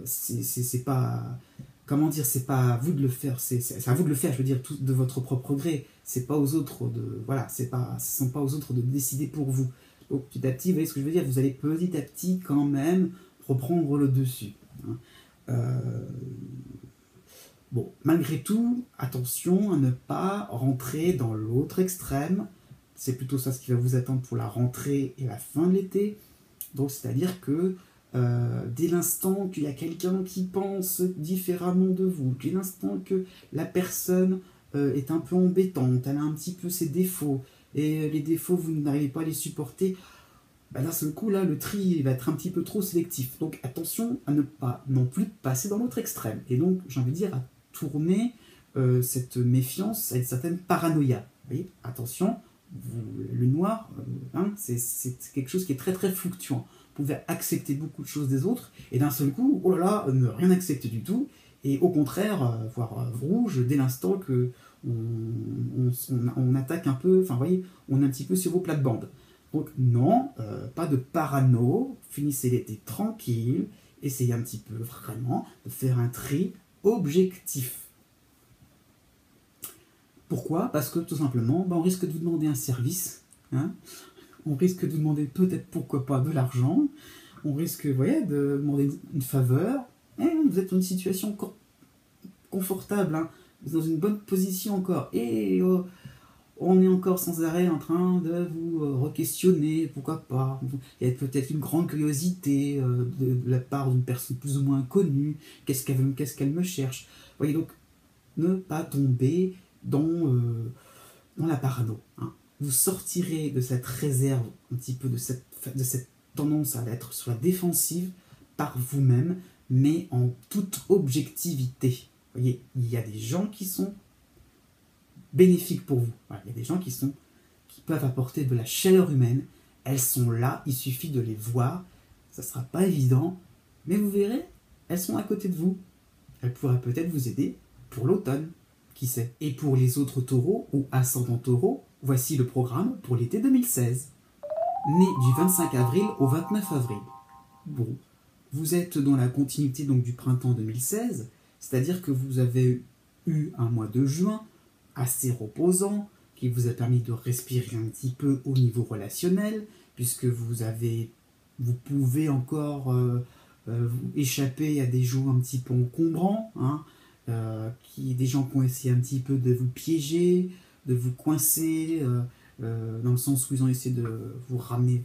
c'est pas, comment dire, c'est pas à vous de le faire, c'est à vous de le faire, je veux dire, tout de votre propre gré. C'est pas aux autres de, voilà, ce sont pas aux autres de décider pour vous. Donc petit à petit, vous voyez ce que je veux dire, vous allez petit à petit quand même reprendre le dessus. Hein. Bon, malgré tout, attention à ne pas rentrer dans l'autre extrême. C'est plutôt ça ce qui va vous attendre pour la rentrée et la fin de l'été. Donc c'est-à-dire que dès l'instant qu'il y a quelqu'un qui pense différemment de vous, dès l'instant que la personne est un peu embêtante, elle a un petit peu ses défauts, et les défauts, vous n'arrivez pas à les supporter, d'un seul coup, là, le tri va être un petit peu trop sélectif. Donc attention à ne pas non plus passer dans l'autre extrême. Et donc, j'ai envie de dire, à tourner cette méfiance à une certaine paranoïa. Vous voyez, attention, le noir, hein, c'est quelque chose qui est très très fluctuant. Vous pouvez accepter beaucoup de choses des autres, et d'un seul coup, oh là là, ne rien accepter du tout, et au contraire, voir rouge dès l'instant que on attaque un peu, enfin, vous voyez, on est un petit peu sur vos plates-bandes. Donc non, pas de parano, finissez l'été tranquille, essayez un petit peu vraiment de faire un tri objectif. Pourquoi? Parce que tout simplement, on risque de vous demander un service, hein, on risque de vous demander peut-être pourquoi pas de l'argent, on risque, vous voyez, de demander une faveur, et vous êtes dans une situation confortable, hein, vous êtes dans une bonne position encore, et on est encore sans arrêt en train de vous re-questionner, pourquoi pas. Il y a peut-être une grande curiosité de la part d'une personne plus ou moins connue, qu'est-ce qu'elle me cherche. Vous voyez, donc, ne pas tomber dans la parano. Hein. Vous sortirez de cette réserve, un petit peu de cette tendance à être sur la défensive par vous-même, mais en toute objectivité. Vous voyez, il y a des gens qui sont bénéfiques pour vous. Voilà, il y a des gens qui peuvent apporter de la chaleur humaine. Elles sont là, il suffit de les voir. Ça ne sera pas évident, mais vous verrez, elles sont à côté de vous. Elles pourraient peut-être vous aider pour l'automne, qui sait. Et pour les autres taureaux ou ascendants taureaux, voici le programme pour l'été 2016. Né du 25 avril au 29 avril. Bon, vous êtes dans la continuité donc du printemps 2016, c'est-à-dire que vous avez eu un mois de juin assez reposant, qui vous a permis de respirer un petit peu au niveau relationnel, puisque vous pouvez encore vous échapper à des jours un petit peu encombrants, hein, des gens qui ont essayé un petit peu de vous piéger, de vous coincer, dans le sens où ils ont essayé de vous ramener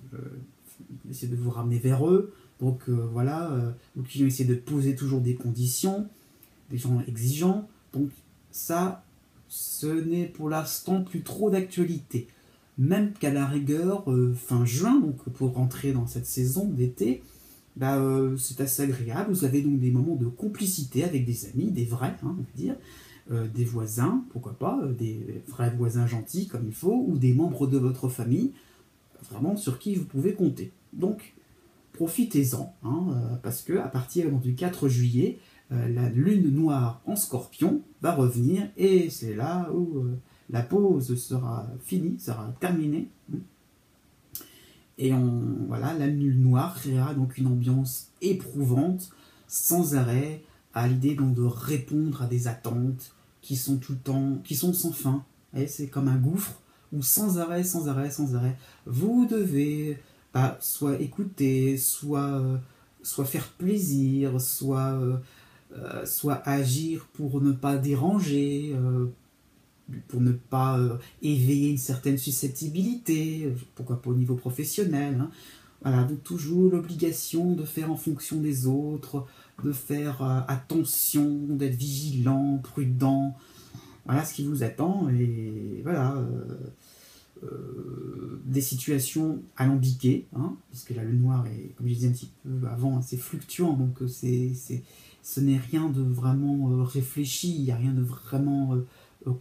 vers eux. Donc voilà, donc ils ont essayé de poser toujours des conditions, des gens exigeants. Donc ça, ce n'est pour l'instant plus trop d'actualité. Même qu'à la rigueur, fin juin, donc pour rentrer dans cette saison d'été, c'est assez agréable. Vous avez donc des moments de complicité avec des amis, des vrais, hein, on va dire, des voisins, pourquoi pas, des vrais voisins gentils comme il faut, ou des membres de votre famille, vraiment sur qui vous pouvez compter. Donc, profitez-en, hein, parce que à partir du 4 juillet, la lune noire en Scorpion va revenir, et c'est là où la pause sera finie, sera terminée. Et voilà, la lune noire créera donc une ambiance éprouvante, sans arrêt, à l'idée donc de répondre à des attentes qui sont tout le temps, qui sont sans fin. C'est comme un gouffre où sans arrêt, sans arrêt, sans arrêt, vous devez soit écouter, soit faire plaisir, soit agir pour ne pas déranger, pour ne pas éveiller une certaine susceptibilité, pourquoi pas au niveau professionnel. Hein. Voilà, donc toujours l'obligation de faire en fonction des autres, de faire attention, d'être vigilant, prudent. Voilà ce qui vous attend. Et voilà, des situations alambiquées, hein, puisque la lune noire est, comme je disais un petit peu avant, c'est fluctuant, donc ce n'est rien de vraiment réfléchi, il n'y a rien de vraiment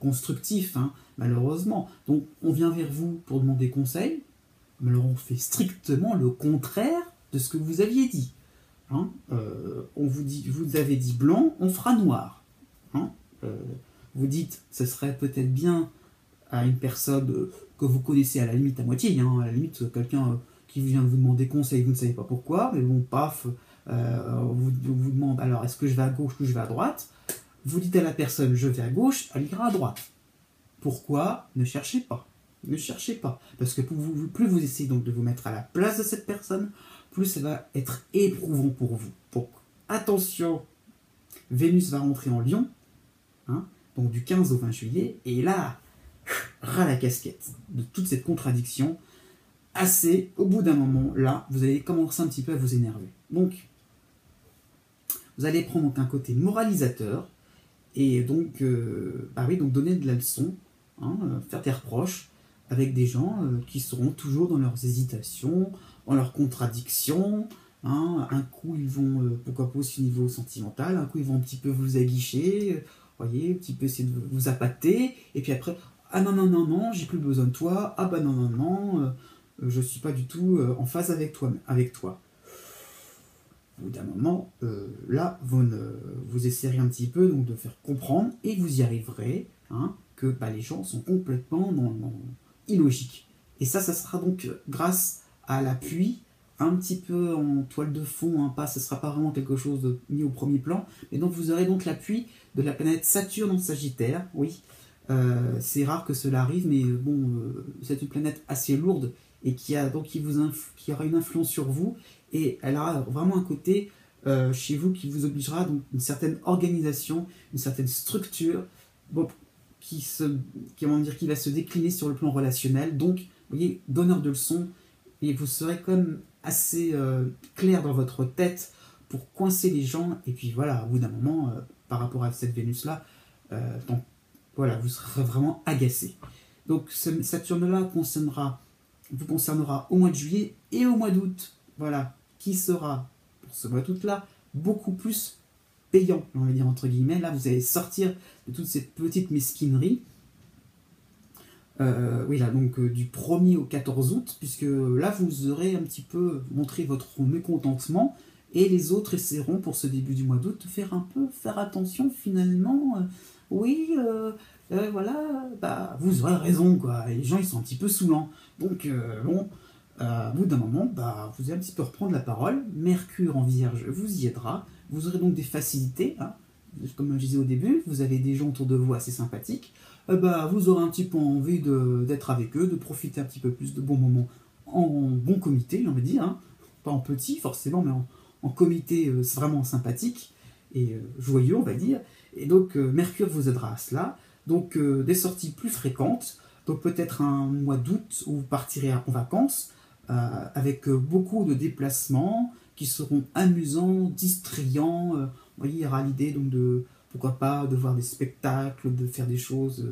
constructif, hein, malheureusement. Donc on vient vers vous pour demander conseil, mais alors on fait strictement le contraire de ce que vous aviez dit. Hein. Vous avez dit blanc, on fera noir. Hein. Vous dites, ce serait peut-être bien à une personne que vous connaissez à la limite à moitié, hein, à la limite quelqu'un qui vient de vous demander conseil, vous ne savez pas pourquoi, mais bon, paf, vous demande, alors est-ce que je vais à gauche ou je vais à droite? Vous dites à la personne, je vais à gauche, elle ira à droite. Pourquoi? Ne cherchez pas. Ne cherchez pas. Parce que plus vous essayez donc de vous mettre à la place de cette personne, plus ça va être éprouvant pour vous. Donc, attention, Vénus va rentrer en Lion, hein, donc du 15 au 20 juillet, et là, ras la casquette de toute cette contradiction. Assez, au bout d'un moment, là, vous allez commencer un petit peu à vous énerver. Donc, vous allez prendre un côté moralisateur, et donc, donc donner de la leçon, hein, faire des reproches avec des gens qui seront toujours dans leurs hésitations, dans leurs contradictions. Hein. Un coup, ils vont, pourquoi pas aussi au niveau sentimental, un coup, ils vont un petit peu vous aguicher, voyez, un petit peu essayer de vous appâter, et puis après, ah non, non, non, non, j'ai plus besoin de toi, ah bah non, non, non, je suis pas du tout en phase avec toi. Au bout d'un moment, là, vous essayerez un petit peu donc, de faire comprendre, et vous y arriverez, hein, que les gens sont complètement illogiques. Et ça sera donc grâce à l'appui, un petit peu en toile de fond, hein, ce ne sera pas vraiment quelque chose de mis au premier plan, mais donc vous aurez donc l'appui de la planète Saturne en Sagittaire, oui. C'est rare que cela arrive, mais bon, c'est une planète assez lourde, et qui aura une influence sur vous, et elle aura vraiment un côté chez vous qui vous obligera donc une certaine organisation, une certaine structure, bon, qui va se décliner sur le plan relationnel. Donc, vous voyez, donneur de leçons, et vous serez comme assez clair dans votre tête pour coincer les gens, et puis voilà, au bout d'un moment, par rapport à cette Vénus-là, voilà, vous serez vraiment agacé. Donc, ce Saturne-là vous concernera au mois de juillet et au mois d'août. Voilà, qui sera, pour ce mois d'août-là, beaucoup plus payant, on va dire entre guillemets. Là, vous allez sortir de toute cette petite mesquinerie. Oui, là, donc du 1er au 14 août, puisque là, vous aurez un petit peu montré votre mécontentement, et les autres essaieront, pour ce début du mois d'août, de faire attention finalement. Oui, voilà, vous aurez raison, quoi. Et les gens, ils sont un petit peu saoulants. Donc, au bout d'un moment, vous allez un petit peu reprendre la parole. Mercure en Vierge vous y aidera. Vous aurez donc des facilités, hein. Comme je disais au début, vous avez des gens autour de vous assez sympathiques. Vous aurez un petit peu envie d'être avec eux, de profiter un petit peu plus de bons moments en bon comité, j'ai envie de dire. Hein. Pas en petit, forcément, mais en comité, c'est vraiment sympathique et joyeux, on va dire. Et donc, Mercure vous aidera à cela. Donc, des sorties plus fréquentes. Donc, peut-être un mois d'août où vous partirez en vacances avec beaucoup de déplacements qui seront amusants, distrayants. Vous voyez, il y aura l'idée donc pourquoi pas, de voir des spectacles, de faire des choses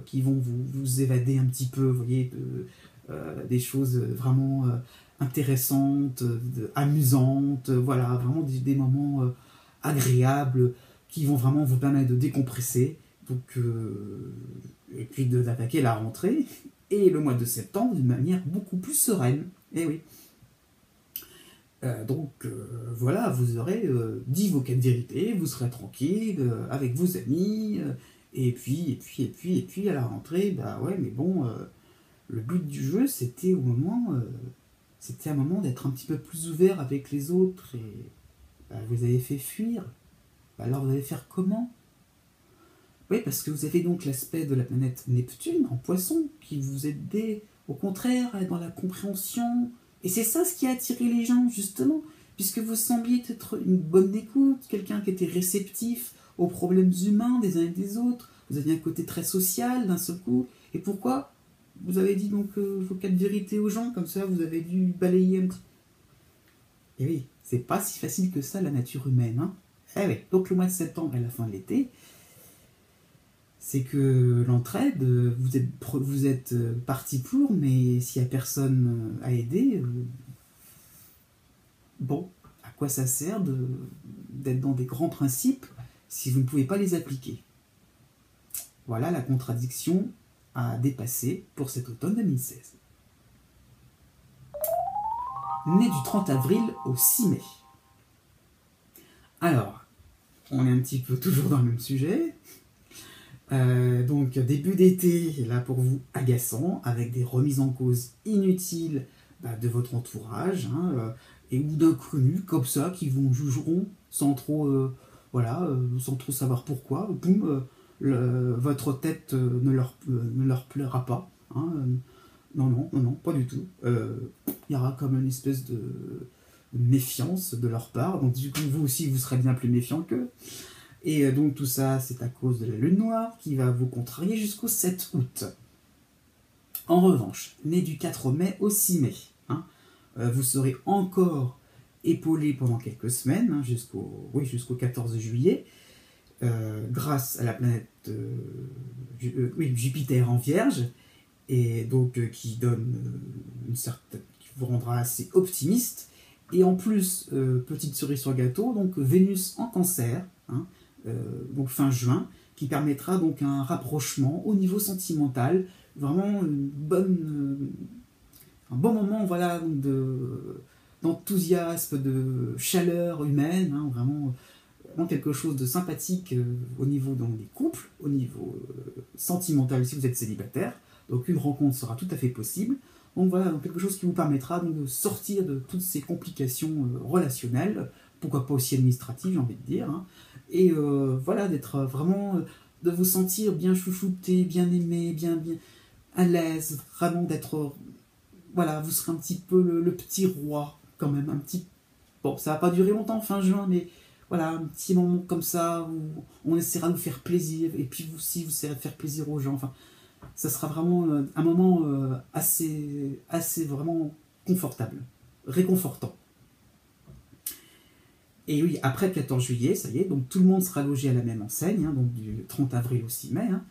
qui vont vous évader un petit peu, vous voyez, des choses vraiment intéressantes, amusantes, voilà, vraiment des moments agréables qui vont vraiment vous permettre de décompresser. Donc, et puis d'attaquer la rentrée et le mois de septembre d'une manière beaucoup plus sereine. Et oui. Voilà, vous aurez dit vos quatre vérités, vous serez tranquille avec vos amis, et puis à la rentrée, bah ouais, mais bon, le but du jeu c'était c'était un moment d'être un petit peu plus ouvert avec les autres, et bah, vous avez fait fuir. Bah, alors vous allez faire comment? Oui, parce que vous avez donc l'aspect de la planète Neptune en poisson qui vous aide au contraire à être dans la compréhension. Et c'est ça ce qui a attiré les gens, justement, puisque vous sembliez être une bonne écoute, quelqu'un qui était réceptif aux problèmes humains des uns et des autres. Vous aviez un côté très social d'un seul coup. Et pourquoi vous avez dit donc vos quatre vérités aux gens, comme ça vous avez dû balayer un petit... Et oui, c'est pas si facile que ça la nature humaine. Hein. Eh oui, donc le mois de septembre et la fin de l'été, c'est que l'entraide, vous êtes parti pour, mais s'il n'y a personne à aider, bon, à quoi ça sert d'être dans des grands principes si vous ne pouvez pas les appliquer? Voilà la contradiction à dépasser pour cet automne 2016. Né du 30 avril au 6 mai. Alors, on est un petit peu toujours dans le même sujet. Donc début d'été, là pour vous, agaçant, avec des remises en cause inutiles de votre entourage, hein, et ou d'inconnus comme ça qui vous jugeront sans trop, sans trop savoir pourquoi. Boum, votre tête ne leur plaira pas. Hein, non, pas du tout. Il y aura comme une espèce de méfiance de leur part. Donc du coup, vous aussi, vous serez bien plus méfiant qu'eux. Et donc tout ça, c'est à cause de la lune noire qui va vous contrarier jusqu'au 7 août. En revanche, né du 4 mai au 6 mai, hein, vous serez encore épaulé pendant quelques semaines, hein, jusqu'au 14 juillet, grâce à la planète Jupiter en Vierge, et donc qui donne qui vous rendra assez optimiste. Et en plus, petite cerise sur le gâteau, donc Vénus en Cancer, hein, donc fin juin, qui permettra donc un rapprochement au niveau sentimental, vraiment un bon moment, voilà, d'enthousiasme, de chaleur humaine, hein, vraiment quelque chose de sympathique au niveau donc, des couples, au niveau sentimental si vous êtes célibataire. Donc une rencontre sera tout à fait possible. Donc voilà, donc quelque chose qui vous permettra donc, de sortir de toutes ces complications relationnelles, pourquoi pas aussi administratives, j'ai envie de dire, hein, et voilà, d'être vraiment, de vous sentir bien chouchouté, bien aimé, bien à l'aise, vraiment d'être, voilà, vous serez un petit peu le petit roi, quand même, un petit, bon, ça va pas durer longtemps, fin juin, mais voilà, un petit moment comme ça, où on essaiera de vous faire plaisir, et puis vous aussi, vous essayerez de faire plaisir aux gens, enfin, ça sera vraiment un moment assez vraiment confortable, réconfortant. Et oui, après le 14 juillet, ça y est, donc tout le monde sera logé à la même enseigne, hein, donc du 30 avril au 6 mai. Hein,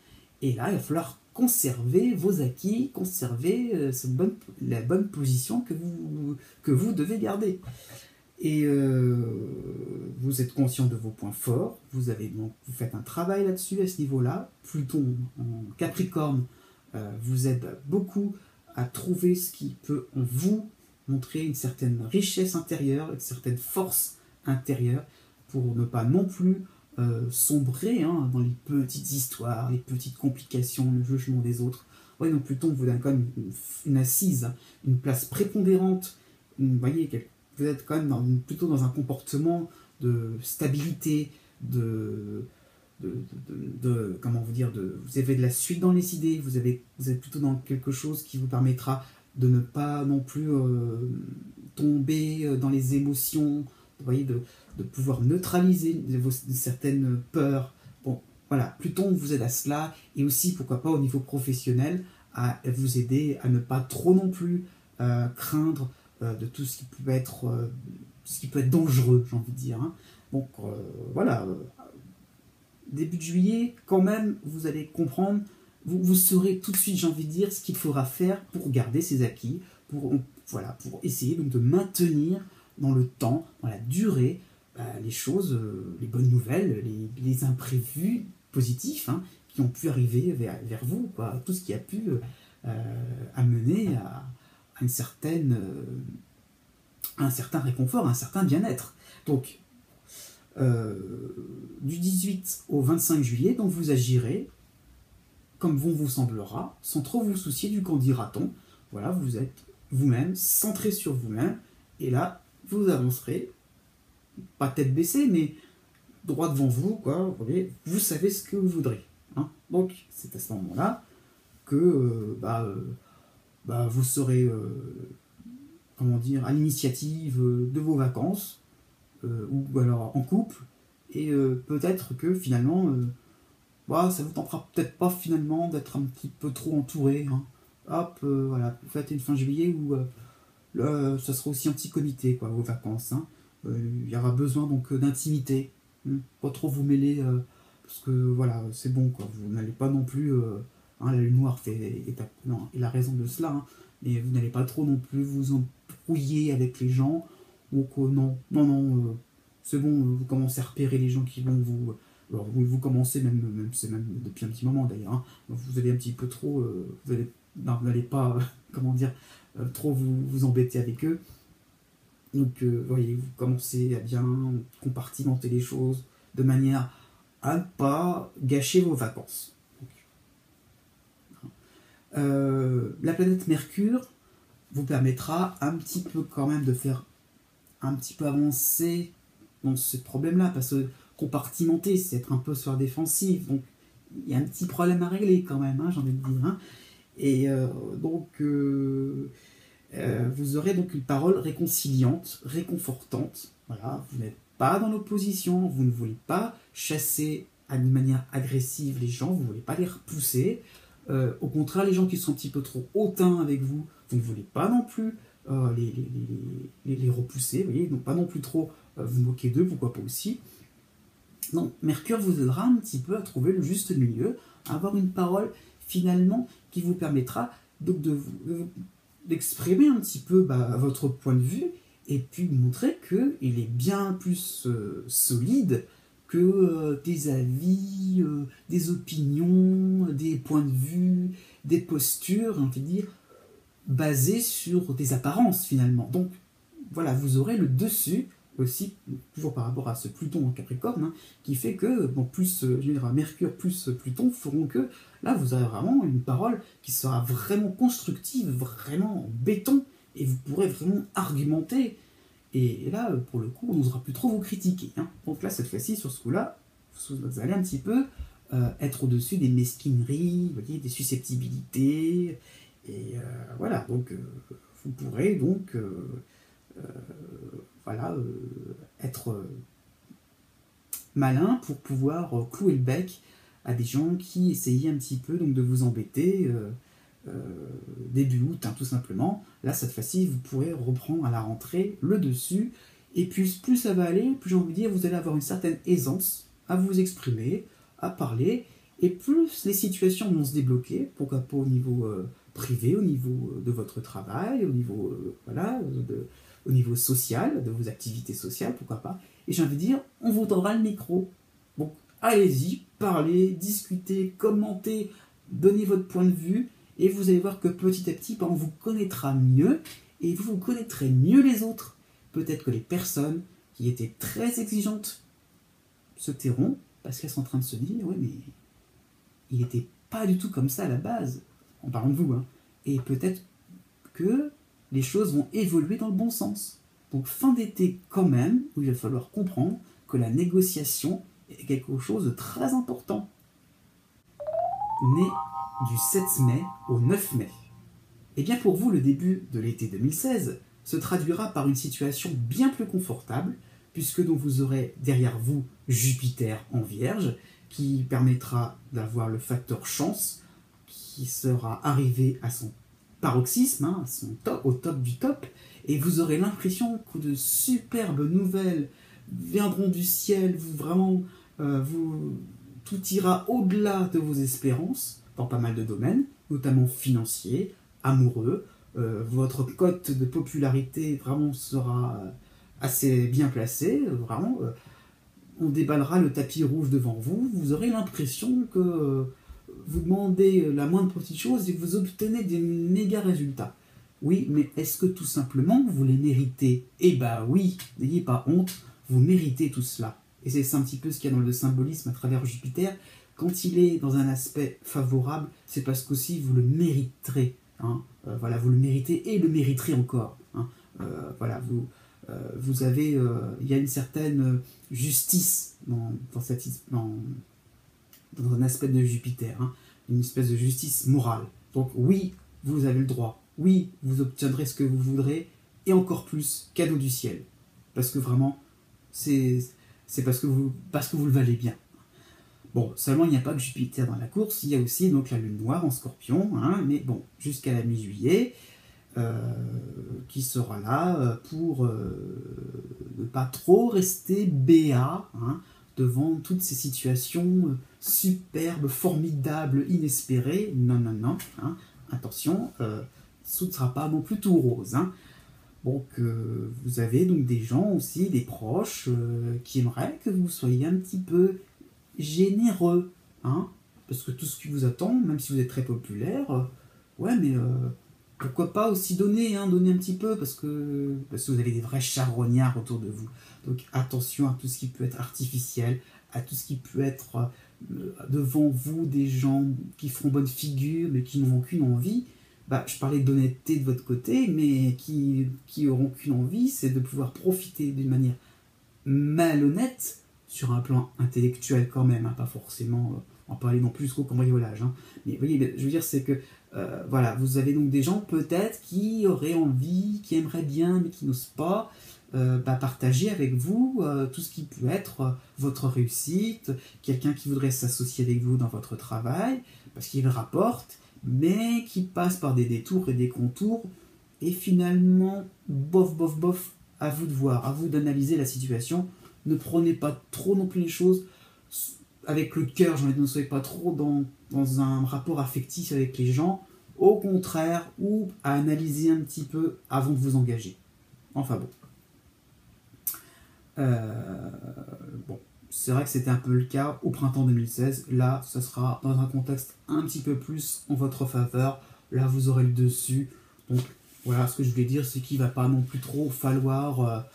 et là, il va falloir conserver vos acquis, conserver la bonne position que vous devez garder. Et vous êtes conscient de vos points forts, vous faites un travail là-dessus, à ce niveau-là. Pluton en Capricorne vous aide beaucoup à trouver ce qui peut en vous montrer une certaine richesse intérieure, une certaine force intérieure, pour ne pas non plus sombrer hein, dans les petites histoires, les petites complications, le jugement des autres. Oui, donc Pluton vous donne quand même une assise, une place prépondérante, vous voyez, vous êtes quand même plutôt dans un comportement de stabilité, comment vous dire, vous avez de la suite dans les idées, vous êtes plutôt dans quelque chose qui vous permettra de ne pas non plus tomber dans les émotions, vous voyez, de pouvoir neutraliser certaines peurs. Bon, voilà, Pluton vous aide à cela, et aussi, pourquoi pas, au niveau professionnel, à vous aider à ne pas trop non plus craindre de tout ce qui peut être dangereux, j'ai envie de dire. Hein. Donc, voilà, début de juillet, quand même, vous allez comprendre, vous saurez tout de suite, j'ai envie de dire, ce qu'il faudra faire pour garder ses acquis, pour essayer donc de maintenir dans le temps, dans la durée, les choses, les bonnes nouvelles, les imprévus positifs hein, qui ont pu arriver vers vous, quoi. Tout ce qui a pu amener à un certain réconfort, à un certain bien-être. Donc, du 18 au 25 juillet, donc vous agirez comme bon vous semblera, sans trop vous soucier du qu'en dira-t-on. Voilà, vous êtes vous-même, centré sur vous-même, et là, vous avancerez, pas tête baissée, mais droit devant vous, quoi, vous voyez, vous savez ce que vous voudrez. Hein. Donc, c'est à ce moment-là que vous serez, comment dire, à l'initiative de vos vacances, ou alors en couple, et peut-être que finalement, ça vous tentera peut-être pas finalement d'être un petit peu trop entouré. Hein. Hop, voilà, vous faites une fin juillet où ça sera aussi un petit comité, quoi, vos vacances. Hein. Il y aura besoin donc d'intimité. Pas trop vous mêler, parce que voilà, c'est bon, quoi. Vous n'allez pas non plus. La lune noire il a raison de cela, hein, mais vous n'allez pas trop non plus vous embrouiller avec les gens. Donc non, c'est bon, vous commencez à repérer les gens qui vont vous. Alors vous commencez c'est même depuis un petit moment d'ailleurs. Hein, vous allez un petit peu trop, vous n'allez pas, comment dire, trop vous embêter avec eux. Donc voyez, vous commencez à bien compartimenter les choses de manière à ne pas gâcher vos vacances. La planète Mercure vous permettra un petit peu quand même de faire un petit peu avancer dans ce problème-là, parce que compartimenter, c'est être un peu sur la défensive, donc il y a un petit problème à régler quand même, hein, j'ai envie de dire. Hein. Et vous aurez donc une parole réconciliante, réconfortante. Voilà, vous n'êtes pas dans l'opposition, vous ne voulez pas chasser d'une manière agressive les gens, vous ne voulez pas les repousser. Au contraire, les gens qui sont un petit peu trop hautains avec vous, vous ne voulez pas non plus les repousser, vous voyez, donc pas non plus trop vous moquer d'eux, pourquoi pas aussi. Donc Mercure vous aidera un petit peu à trouver le juste milieu, à avoir une parole finalement qui vous permettra donc d'exprimer un petit peu votre point de vue et puis montrer qu'il est bien plus solide que des avis, des opinions, des points de vue, des postures, on peut dire, basées sur des apparences finalement. Donc voilà, vous aurez le dessus aussi, toujours par rapport à ce Pluton en Capricorne, hein, qui fait que Mercure plus Pluton feront que là vous aurez vraiment une parole qui sera vraiment constructive, vraiment en béton, et vous pourrez vraiment argumenter. Et là, pour le coup, on n'osera plus trop vous critiquer. Hein. Donc là, cette fois-ci, sur ce coup-là, vous allez un petit peu être au-dessus des mesquineries, vous voyez, des susceptibilités. Et voilà, donc vous pourrez donc être malin pour pouvoir clouer le bec à des gens qui essayaient un petit peu donc, de vous embêter début août, hein, tout simplement. Là, cette fois-ci, vous pourrez reprendre à la rentrée le dessus. Et puis, plus ça va aller, plus j'ai envie de dire, vous allez avoir une certaine aisance à vous exprimer, à parler. Et plus les situations vont se débloquer, pourquoi pas au niveau privé, au niveau de votre travail, au niveau, au niveau social, de vos activités sociales, pourquoi pas. Et j'ai envie de dire, on vous tendra le micro. Donc, allez-y, parlez, discutez, commentez, donnez votre point de vue, et vous allez voir que petit à petit, on vous connaîtra mieux, et vous connaîtrez mieux les autres. Peut-être que les personnes qui étaient très exigeantes se tairont, parce qu'elles sont en train de se dire, oui, mais il n'était pas du tout comme ça à la base, en parlant de vous, hein. Et peut-être que les choses vont évoluer dans le bon sens. Donc fin d'été quand même, où il va falloir comprendre que la négociation est quelque chose de très important. Né du 7 mai au 9 mai. Et bien pour vous, le début de l'été 2016 se traduira par une situation bien plus confortable, puisque donc vous aurez derrière vous Jupiter en Vierge, qui permettra d'avoir le facteur chance, qui sera arrivé à son paroxysme, hein, au top du top, et vous aurez l'impression que de superbes nouvelles viendront du ciel, tout ira au-delà de vos espérances, dans pas mal de domaines, notamment financiers, amoureux. Votre cote de popularité vraiment sera assez bien placée, vraiment. On déballera le tapis rouge devant vous, vous aurez l'impression que vous demandez la moindre petite chose et que vous obtenez des méga résultats. Oui, mais est-ce que tout simplement vous les méritez? Eh bah oui, n'ayez pas honte, vous méritez tout cela. Et c'est un petit peu ce qu'il y a dans le symbolisme à travers Jupiter. Quand il est dans un aspect favorable, c'est parce qu'aussi vous le mériterez. Hein. Voilà, vous le méritez et le mériterez encore. Hein. Voilà, vous avez, il y a une certaine justice dans un aspect de Jupiter, hein, une espèce de justice morale. Donc oui, vous avez le droit, oui, vous obtiendrez ce que vous voudrez, et encore plus, cadeau du ciel. Parce que vraiment, c'est parce que vous le valez bien. Bon, seulement il n'y a pas que Jupiter dans la course, il y a aussi donc la Lune noire en Scorpion, hein, mais bon, jusqu'à la mi-juillet, qui sera là pour ne pas trop rester béat, hein, devant toutes ces situations superbes, formidables, inespérées. Non, non, non. Hein. Attention, ce ne sera pas non plus tout rose. Hein. Donc, vous avez donc des gens aussi, des proches, qui aimeraient que vous soyez un petit peu généreux. Hein. Parce que tout ce qui vous attend, même si vous êtes très populaire, ouais, mais pourquoi pas aussi donner, hein, donner un petit peu, parce que vous avez des vrais charognards autour de vous. Donc attention à tout ce qui peut être artificiel, à tout ce qui peut être devant vous des gens qui feront bonne figure, mais qui n'auront qu'une envie. Bah, je parlais d'honnêteté de votre côté, mais qui auront qu'une envie, c'est de pouvoir profiter d'une manière malhonnête, sur un plan intellectuel quand même, hein, pas forcément en parler non plus qu'au cambriolage. Hein. Mais vous voyez, je veux dire, c'est que voilà, vous avez donc des gens peut-être qui auraient envie, qui aimeraient bien, mais qui n'osent pas partager avec vous tout ce qui peut être votre réussite, quelqu'un qui voudrait s'associer avec vous dans votre travail, parce qu'il rapporte, mais qui passe par des détours et des contours, et finalement, bof, bof, bof, à vous de voir, à vous d'analyser la situation. Ne prenez pas trop non plus les choses avec le cœur, j'en ai ne soyez pas trop dans un rapport affectif avec les gens, au contraire, ou à analyser un petit peu avant de vous engager. Enfin bon. Bon, c'est vrai que c'était un peu le cas au printemps 2016. Là, ce sera dans un contexte un petit peu plus en votre faveur. Là, vous aurez le dessus. Donc, voilà, ce que je voulais dire, c'est qu'il ne va pas non plus trop falloir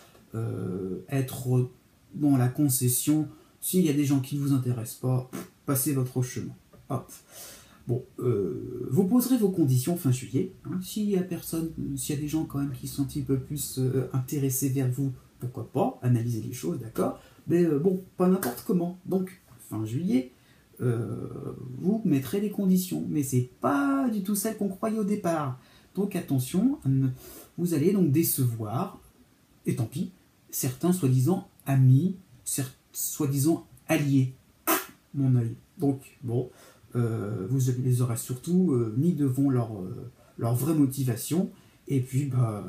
être dans la concession. S'il y a des gens qui ne vous intéressent pas, passez votre chemin. Hop. Bon, vous poserez vos conditions fin juillet. Hein. S'il y a des gens quand même qui sont un petit peu plus intéressés vers vous, pourquoi pas, analyser les choses, d'accord. Mais bon, pas n'importe comment. Donc, fin juillet, vous mettrez les conditions. Mais c'est pas du tout celles qu'on croyait au départ. Donc attention, vous allez donc décevoir, et tant pis, certains soi-disant amis, soi-disant alliés. Mon œil. Donc, bon, vous les aurez surtout mis devant leur vraie motivation, et puis, bah,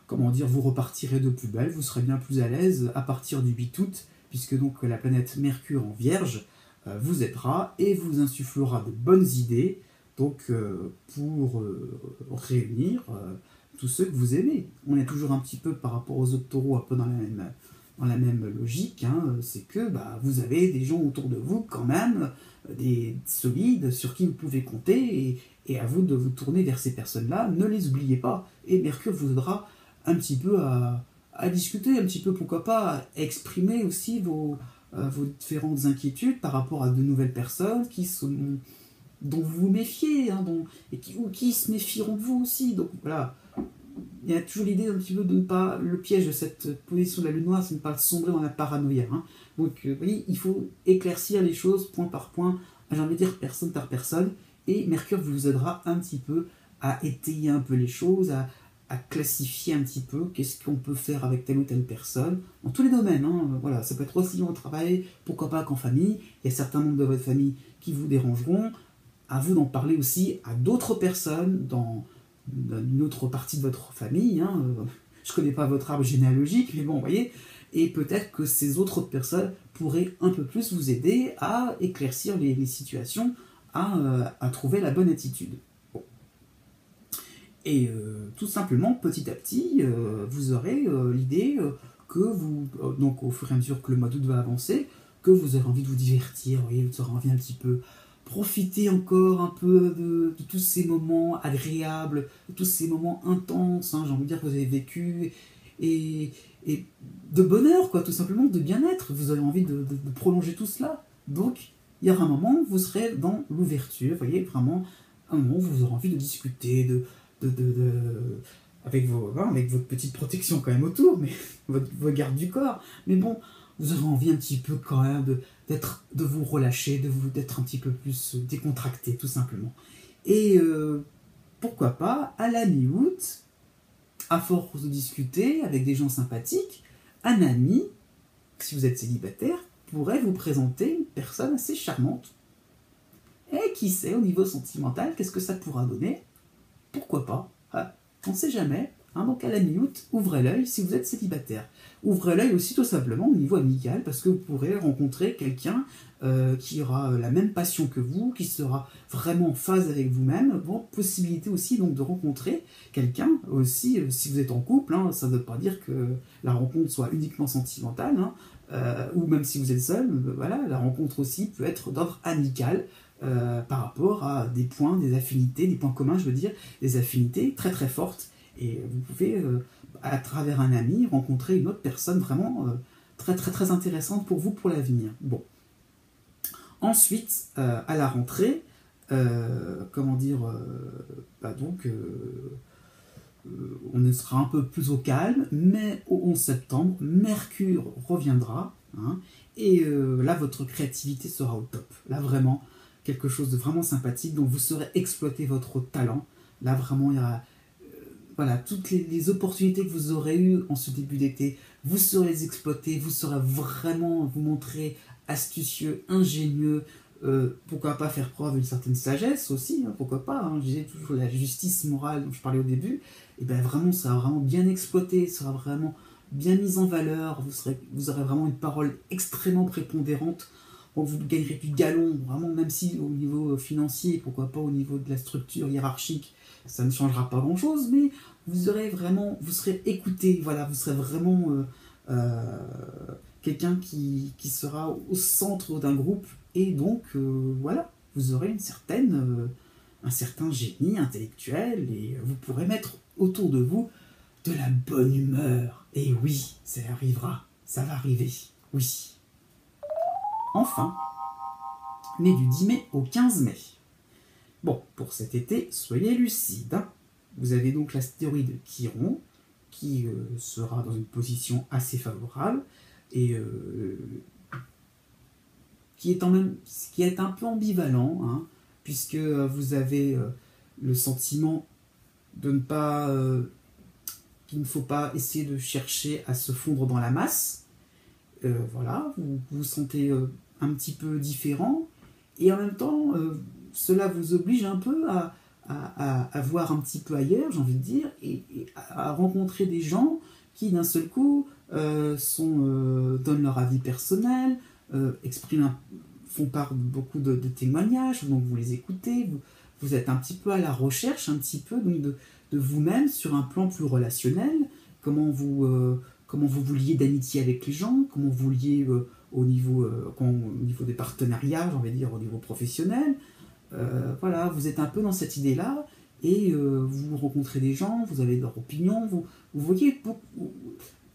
comment dire, vous repartirez de plus belle, vous serez bien plus à l'aise à partir du 8 août, puisque donc la planète Mercure en Vierge vous aidera et vous insufflera de bonnes idées, donc pour réunir tous ceux que vous aimez. On est toujours un petit peu par rapport aux autres taureaux, un peu dans la même logique, hein, c'est que bah, vous avez des gens autour de vous quand même, des solides sur qui vous pouvez compter, et à vous de vous tourner vers ces personnes-là, ne les oubliez pas. Et Mercure vous aidera un petit peu à discuter, un petit peu, pourquoi pas, à exprimer aussi vos différentes inquiétudes par rapport à de nouvelles personnes dont vous vous méfiez, hein, ou qui se méfieront de vous aussi. Donc voilà, il y a toujours l'idée un petit peu de ne pas... Le piège de cette position de la Lune noire, c'est de ne pas sombrer dans la paranoïa. Hein. Donc vous voyez, il faut éclaircir les choses point par point, j'ai envie de dire personne par personne, et Mercure vous aidera un petit peu à étayer un peu les choses, à classifier un petit peu qu'est-ce qu'on peut faire avec telle ou telle personne, dans tous les domaines. Hein. Voilà, ça peut être aussi au travail, pourquoi pas qu'en famille. Il y a certains membres de votre famille qui vous dérangeront. À vous d'en parler aussi à d'autres personnes dans une autre partie de votre famille. Hein. Je ne connais pas votre arbre généalogique, mais bon, vous voyez. Et peut-être que ces autres personnes pourraient un peu plus vous aider à éclaircir les situations à trouver la bonne attitude. Bon. Et tout simplement, petit à petit, vous aurez l'idée que vous, donc au fur et à mesure que le mois d'août va avancer, que vous aurez envie de vous divertir, vous voyez, vous aurez envie un petit peu profiter encore un peu de tous ces moments agréables, de tous ces moments intenses, hein, j'ai envie de dire que vous avez vécu, et de bonheur, quoi, tout simplement, de bien-être. Vous avez envie de prolonger tout cela. Donc, il y aura un moment où vous serez dans l'ouverture, vous voyez, vraiment, un moment où vous aurez envie de discuter, avec votre petite protection quand même autour, mais vos gardes du corps. Mais bon, vous aurez envie un petit peu quand même de vous relâcher, d'être un petit peu plus décontracté, tout simplement. Et pourquoi pas, à la mi-août, à force de discuter avec des gens sympathiques, un ami, si vous êtes célibataire, pourrait vous présenter une personne assez charmante. Et qui sait, au niveau sentimental, qu'est-ce que ça pourra donner? Pourquoi pas? On ne sait jamais. Hein, donc à la mi-août, ouvrez l'œil si vous êtes célibataire. Ouvrez l'œil aussi tout simplement au niveau amical, parce que vous pourrez rencontrer quelqu'un qui aura la même passion que vous, qui sera vraiment en phase avec vous-même. Bon, possibilité aussi donc de rencontrer quelqu'un aussi, si vous êtes en couple, hein, ça ne veut pas dire que la rencontre soit uniquement sentimentale, hein, ou même si vous êtes seul, voilà, la rencontre aussi peut être d'ordre amical, par rapport à des points, des affinités, des points communs, je veux dire, des affinités très très fortes. Et vous pouvez, à travers un ami, rencontrer une autre personne vraiment très très très intéressante pour vous pour l'avenir. Bon. Ensuite, à la rentrée, comment dire, on sera un peu plus au calme, mais au 11 septembre, Mercure reviendra, hein, et là, votre créativité sera au top. Là, vraiment, quelque chose de vraiment sympathique, donc vous saurez exploiter votre talent. Là, vraiment, il y aura voilà, toutes les opportunités que vous aurez eues en ce début d'été, vous saurez les exploiter, vous saurez vraiment vous montrer astucieux, ingénieux, pourquoi pas faire preuve d'une certaine sagesse aussi, hein, pourquoi pas, hein, je disais toujours la justice morale dont je parlais au début, et bien vraiment, ça sera vraiment bien exploité, ça sera vraiment bien mis en valeur, vous aurez vraiment une parole extrêmement prépondérante, donc vous gagnerez du galon, vraiment, même si au niveau financier, pourquoi pas au niveau de la structure hiérarchique, ça ne changera pas grand-chose, mais vous serez écouté, voilà, vous serez vraiment quelqu'un qui sera au centre d'un groupe, et donc, voilà, vous aurez un certain génie intellectuel, et vous pourrez mettre autour de vous de la bonne humeur. Et oui, ça arrivera, ça va arriver, oui. Enfin, né du 10 mai au 15 mai. Bon, pour cet été, soyez lucides. Hein. Vous avez donc l'astéroïde Chiron, qui sera dans une position assez favorable, et qui est un peu ambivalent, hein, puisque vous avez le sentiment de ne pas... qu'il ne faut pas essayer de chercher à se fondre dans la masse. Voilà, vous vous sentez un petit peu différent, et en même temps, cela vous oblige un peu à voir un petit peu ailleurs, j'ai envie de dire, et à rencontrer des gens qui, d'un seul coup, donnent leur avis personnel, font part de beaucoup de témoignages, donc vous les écoutez, vous êtes un petit peu à la recherche, un petit peu donc, de vous-même sur un plan plus relationnel, comment vous liez d'amitié avec les gens, comment vous liez au niveau des partenariats, j'ai envie de dire, au niveau professionnel. Voilà, vous êtes un peu dans cette idée-là, et vous rencontrez des gens, vous avez leur opinion, vous voyez,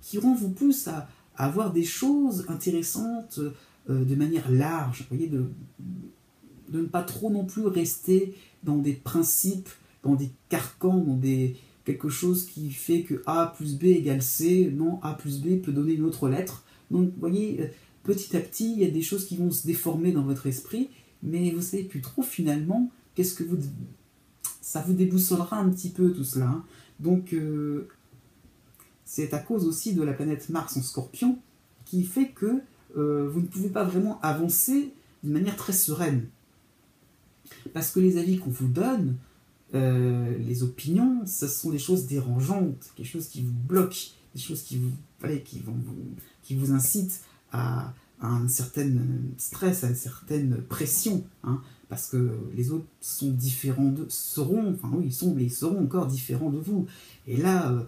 Chiron vous pousse à avoir des choses intéressantes de manière large, vous voyez, de ne pas trop non plus rester dans des principes, dans des carcans, dans quelque chose qui fait que A plus B égale C, non, A plus B peut donner une autre lettre. Donc, vous voyez, petit à petit, il y a des choses qui vont se déformer dans votre esprit, mais vous ne savez plus trop finalement ça vous déboussolera un petit peu tout cela. Hein. Donc, c'est à cause aussi de la planète Mars en Scorpion qui fait que vous ne pouvez pas vraiment avancer d'une manière très sereine. Parce que les avis qu'on vous donne, les opinions, ce sont des choses dérangeantes, quelque chose qui vous bloque, des choses qui vous incitent à à un certain stress, à une certaine pression, hein, parce que les autres sont différents ils seront encore différents de vous. Et là,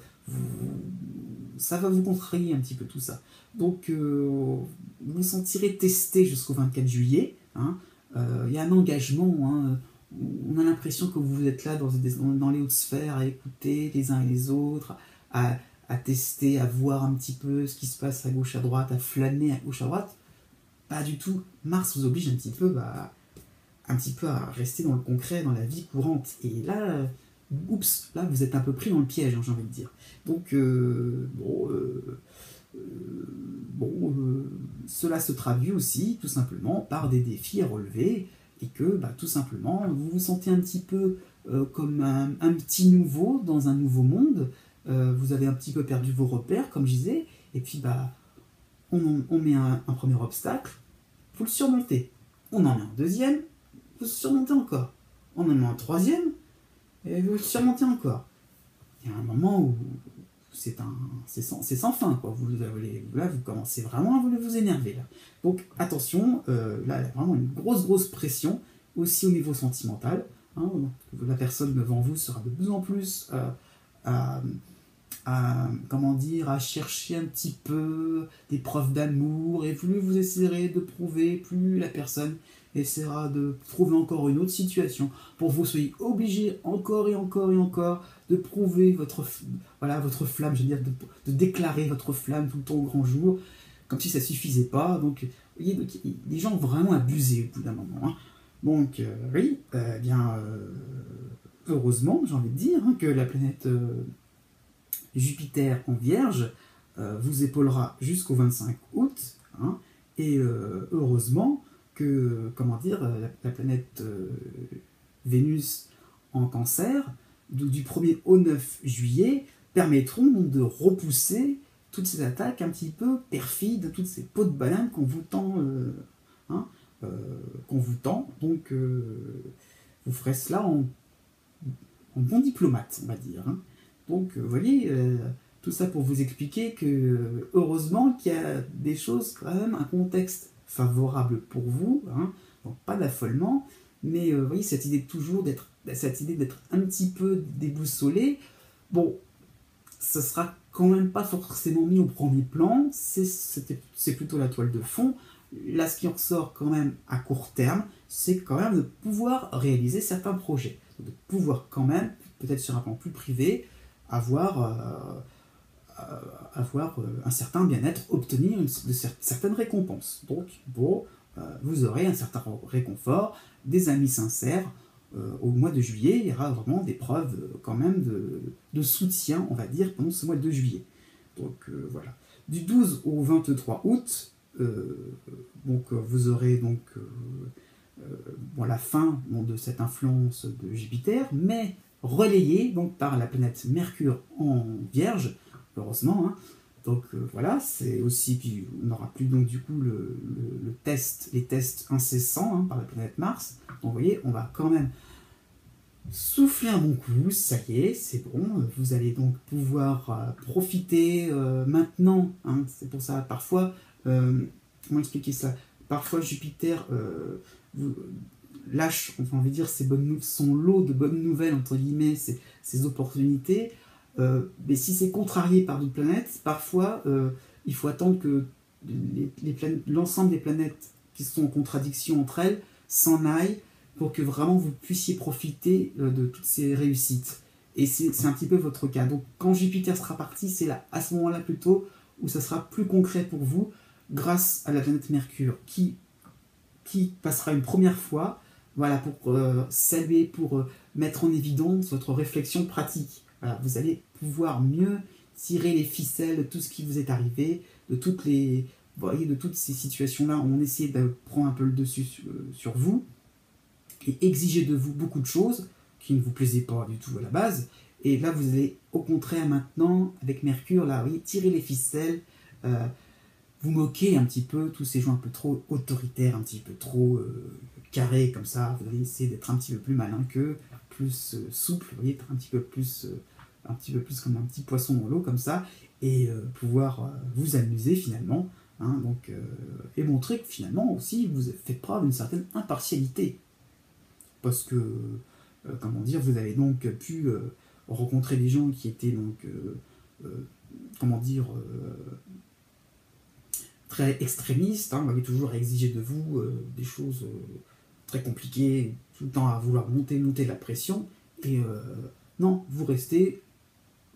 ça va vous contrarier un petit peu tout ça. Donc, vous vous sentirez testé jusqu'au 24 juillet. Hein. Y a un engagement. Hein. On a l'impression que vous êtes là dans les hautes sphères à écouter les uns et les autres, à tester, à voir un petit peu ce qui se passe à gauche, à droite, à flâner à gauche, à droite. Pas du tout. Mars vous oblige un petit peu à rester dans le concret, dans la vie courante. Et là, oups, là vous êtes un peu pris dans le piège, hein, j'ai envie de dire. Donc, cela se traduit aussi tout simplement par des défis à relever et que tout simplement vous vous sentez un petit peu comme un petit nouveau dans un nouveau monde. Vous avez un petit peu perdu vos repères, comme je disais, et puis on met un premier obstacle, vous le surmontez. On en met un deuxième, vous le surmontez encore. On en met un troisième, et vous le surmontez encore. Il y a un moment où c'est sans fin, quoi. Là, vous commencez vraiment à vous énerver. Là. Donc, attention, là, il y a vraiment une grosse pression, aussi au niveau sentimental. Hein, la personne devant vous sera de plus en plus à chercher un petit peu des preuves d'amour, et plus vous essayerez de prouver, plus la personne essaiera de trouver encore une autre situation pour que vous soyez obligé encore et encore de prouver votre flamme, je veux dire, de déclarer votre flamme tout le temps au grand jour, comme si ça suffisait pas. Donc, vous voyez, les gens ont vraiment abusé au bout d'un moment. Hein. Donc, heureusement, j'ai envie de dire, hein, que la planète Jupiter en Vierge vous épaulera jusqu'au 25 août, hein, et heureusement que, la planète Vénus en Cancer, du 1er au 9 juillet, permettront de repousser toutes ces attaques un petit peu perfides, toutes ces pots de banane qu'on vous tend. Donc, vous ferez cela en bon diplomate, on va dire. Hein. Donc, vous voyez, tout ça pour vous expliquer que, heureusement qu'il y a des choses, quand même, un contexte favorable pour vous, hein, donc pas d'affolement, mais vous voyez, cette idée d'être un petit peu déboussolé, bon, ça sera quand même pas forcément mis au premier plan, c'est plutôt la toile de fond. Là, ce qui ressort quand même à court terme, c'est quand même de pouvoir réaliser certains projets, de pouvoir quand même, peut-être sur un plan plus privé, avoir un certain bien-être, obtenir certaines récompenses. Donc, vous aurez un certain réconfort, des amis sincères. Au mois de juillet, il y aura vraiment des preuves quand même de soutien, on va dire, pendant ce mois de juillet. Donc, voilà. Du 12 au 23 août, vous aurez la fin de cette influence de Jupiter, mais relayée donc, par la planète Mercure en Vierge, heureusement. Hein. Donc voilà, c'est aussi, puis on n'aura plus donc du coup les tests incessants, hein, par la planète Mars. Donc vous voyez, on va quand même souffler un bon coup, ça y est, c'est bon, vous allez donc pouvoir profiter maintenant, hein, c'est pour ça, parfois, comment expliquer ça, parfois Jupiter lâche, enfin on va dire, son lot de bonnes nouvelles, entre guillemets, ses opportunités, mais si c'est contrarié par d'autres planètes, parfois il faut attendre que l'ensemble des planètes qui sont en contradiction entre elles s'en aillent pour que vraiment vous puissiez profiter de toutes ces réussites. Et c'est un petit peu votre cas. Donc quand Jupiter sera parti, c'est là, à ce moment-là plutôt, où ça sera plus concret pour vous, grâce à la planète Mercure, qui passera une première fois, voilà, pour saluer, pour mettre en évidence votre réflexion pratique. Voilà, vous allez pouvoir mieux tirer les ficelles de tout ce qui vous est arrivé, de toutes ces situations-là, on essaie de prendre un peu le dessus sur vous, et exiger de vous beaucoup de choses qui ne vous plaisaient pas du tout à la base. Et là, vous allez au contraire maintenant, avec Mercure, là, oui, tirer les ficelles, vous moquer un petit peu tous ces gens un peu trop autoritaires, un petit peu trop carrés comme ça. Vous allez essayer d'être un petit peu plus malin qu'eux, plus souple, vous voyez, être un petit peu plus comme un petit poisson dans l'eau comme ça, et pouvoir vous amuser finalement hein, et montrer que finalement aussi vous faites preuve d'une certaine impartialité. Parce que, comment dire, vous avez donc pu rencontrer des gens qui étaient donc, comment dire, très extrémistes, hein, vous avez toujours exigé de vous des choses très compliquées, tout le temps à vouloir monter la pression, et non, vous restez,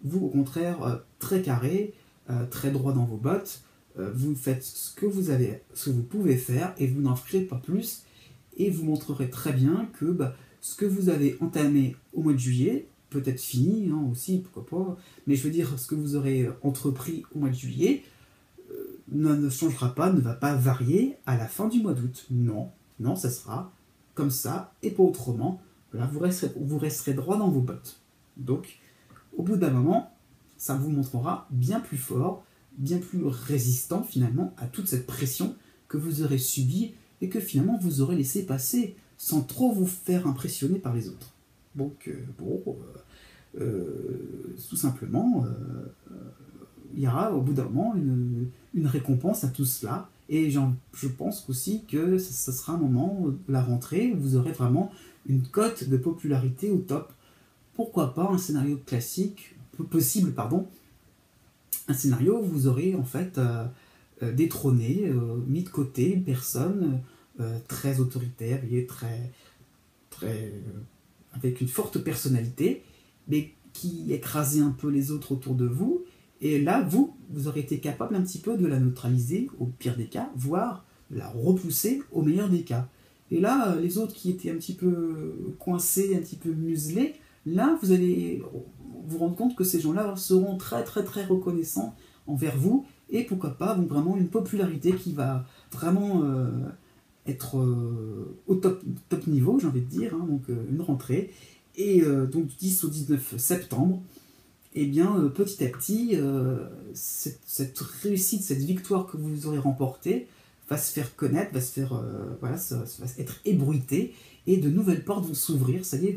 vous au contraire, très carré, très droit dans vos bottes, vous faites ce que vous pouvez faire, et vous n'en ferez pas plus, et vous montrerez très bien que ce que vous avez entamé au mois de juillet, peut-être fini hein, aussi, pourquoi pas, mais je veux dire, ce que vous aurez entrepris au mois de juillet ne changera pas, ne va pas varier à la fin du mois d'août. Non, non, ça sera comme ça et pas autrement. Là, vous resterez droit dans vos bottes. Donc, au bout d'un moment, ça vous montrera bien plus fort, bien plus résistant finalement à toute cette pression que vous aurez subie et que finalement vous aurez laissé passer sans trop vous faire impressionner par les autres. Donc, tout simplement, il y aura au bout d'un moment une récompense à tout cela. Et je pense aussi que ce sera un moment de la rentrée où vous aurez vraiment une cote de popularité au top. Pourquoi pas un scénario classique, possible, pardon, un scénario où vous aurez en fait détrôné, mis de côté une personne très autoritaire, avec une forte personnalité, mais qui écrasait un peu les autres autour de vous. Et là, vous aurez été capable un petit peu de la neutraliser au pire des cas, voire de la repousser au meilleur des cas. Et là, les autres qui étaient un petit peu coincés, un petit peu muselés, là, vous allez vous rendre compte que ces gens-là seront très très très reconnaissants envers vous, et pourquoi pas, donc vraiment une popularité qui va vraiment être au top niveau, j'ai envie de dire, hein, donc une rentrée. Et donc du 10 au 19 septembre, et bien petit à petit, cette réussite, cette victoire que vous aurez remportée va se faire connaître, va se faire, ça va être ébruité, et de nouvelles portes vont s'ouvrir. Ça y est,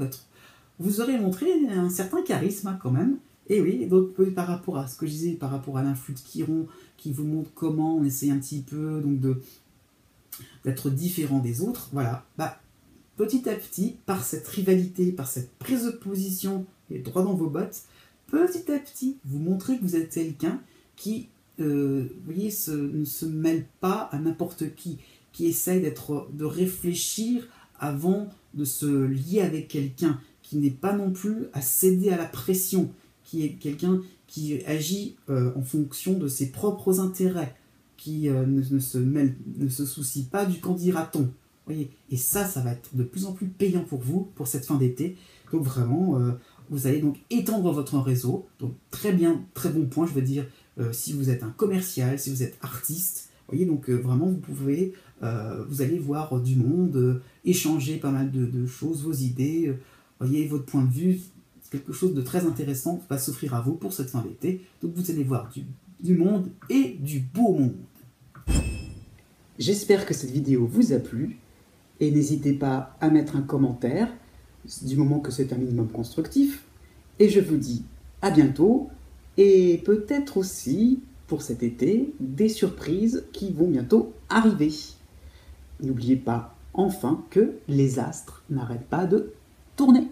vous aurez montré un certain charisme hein, quand même. Et oui, donc par rapport à ce que je disais, par rapport à l'influx de Chiron, qui vous montre comment on essaie un petit peu donc d'être différent des autres, voilà, petit à petit, par cette rivalité, par cette prise de position, et droit dans vos bottes, petit à petit, vous montrez que vous êtes quelqu'un qui, vous voyez, ne se mêle pas à n'importe qui essaye de réfléchir avant de se lier avec quelqu'un, qui n'est pas non plus à céder à la pression, qui est quelqu'un qui agit en fonction de ses propres intérêts, qui ne se soucie pas du qu'en dira-t-on. Voyez, et ça va être de plus en plus payant pour vous, pour cette fin d'été. Donc vraiment, vous allez donc étendre votre réseau. Donc très bien, très bon point, je veux dire, si vous êtes un commercial, si vous êtes artiste, voyez, donc vraiment vous allez voir du monde, échanger pas mal de choses, vos idées, voyez, votre point de vue, quelque chose de très intéressant va s'offrir à vous pour cette fin d'été. Donc vous allez voir du monde et du beau monde. J'espère que cette vidéo vous a plu. Et n'hésitez pas à mettre un commentaire, du moment que c'est un minimum constructif. Et je vous dis à bientôt, et peut-être aussi, pour cet été, des surprises qui vont bientôt arriver. N'oubliez pas, enfin, que les astres n'arrêtent pas de tourner.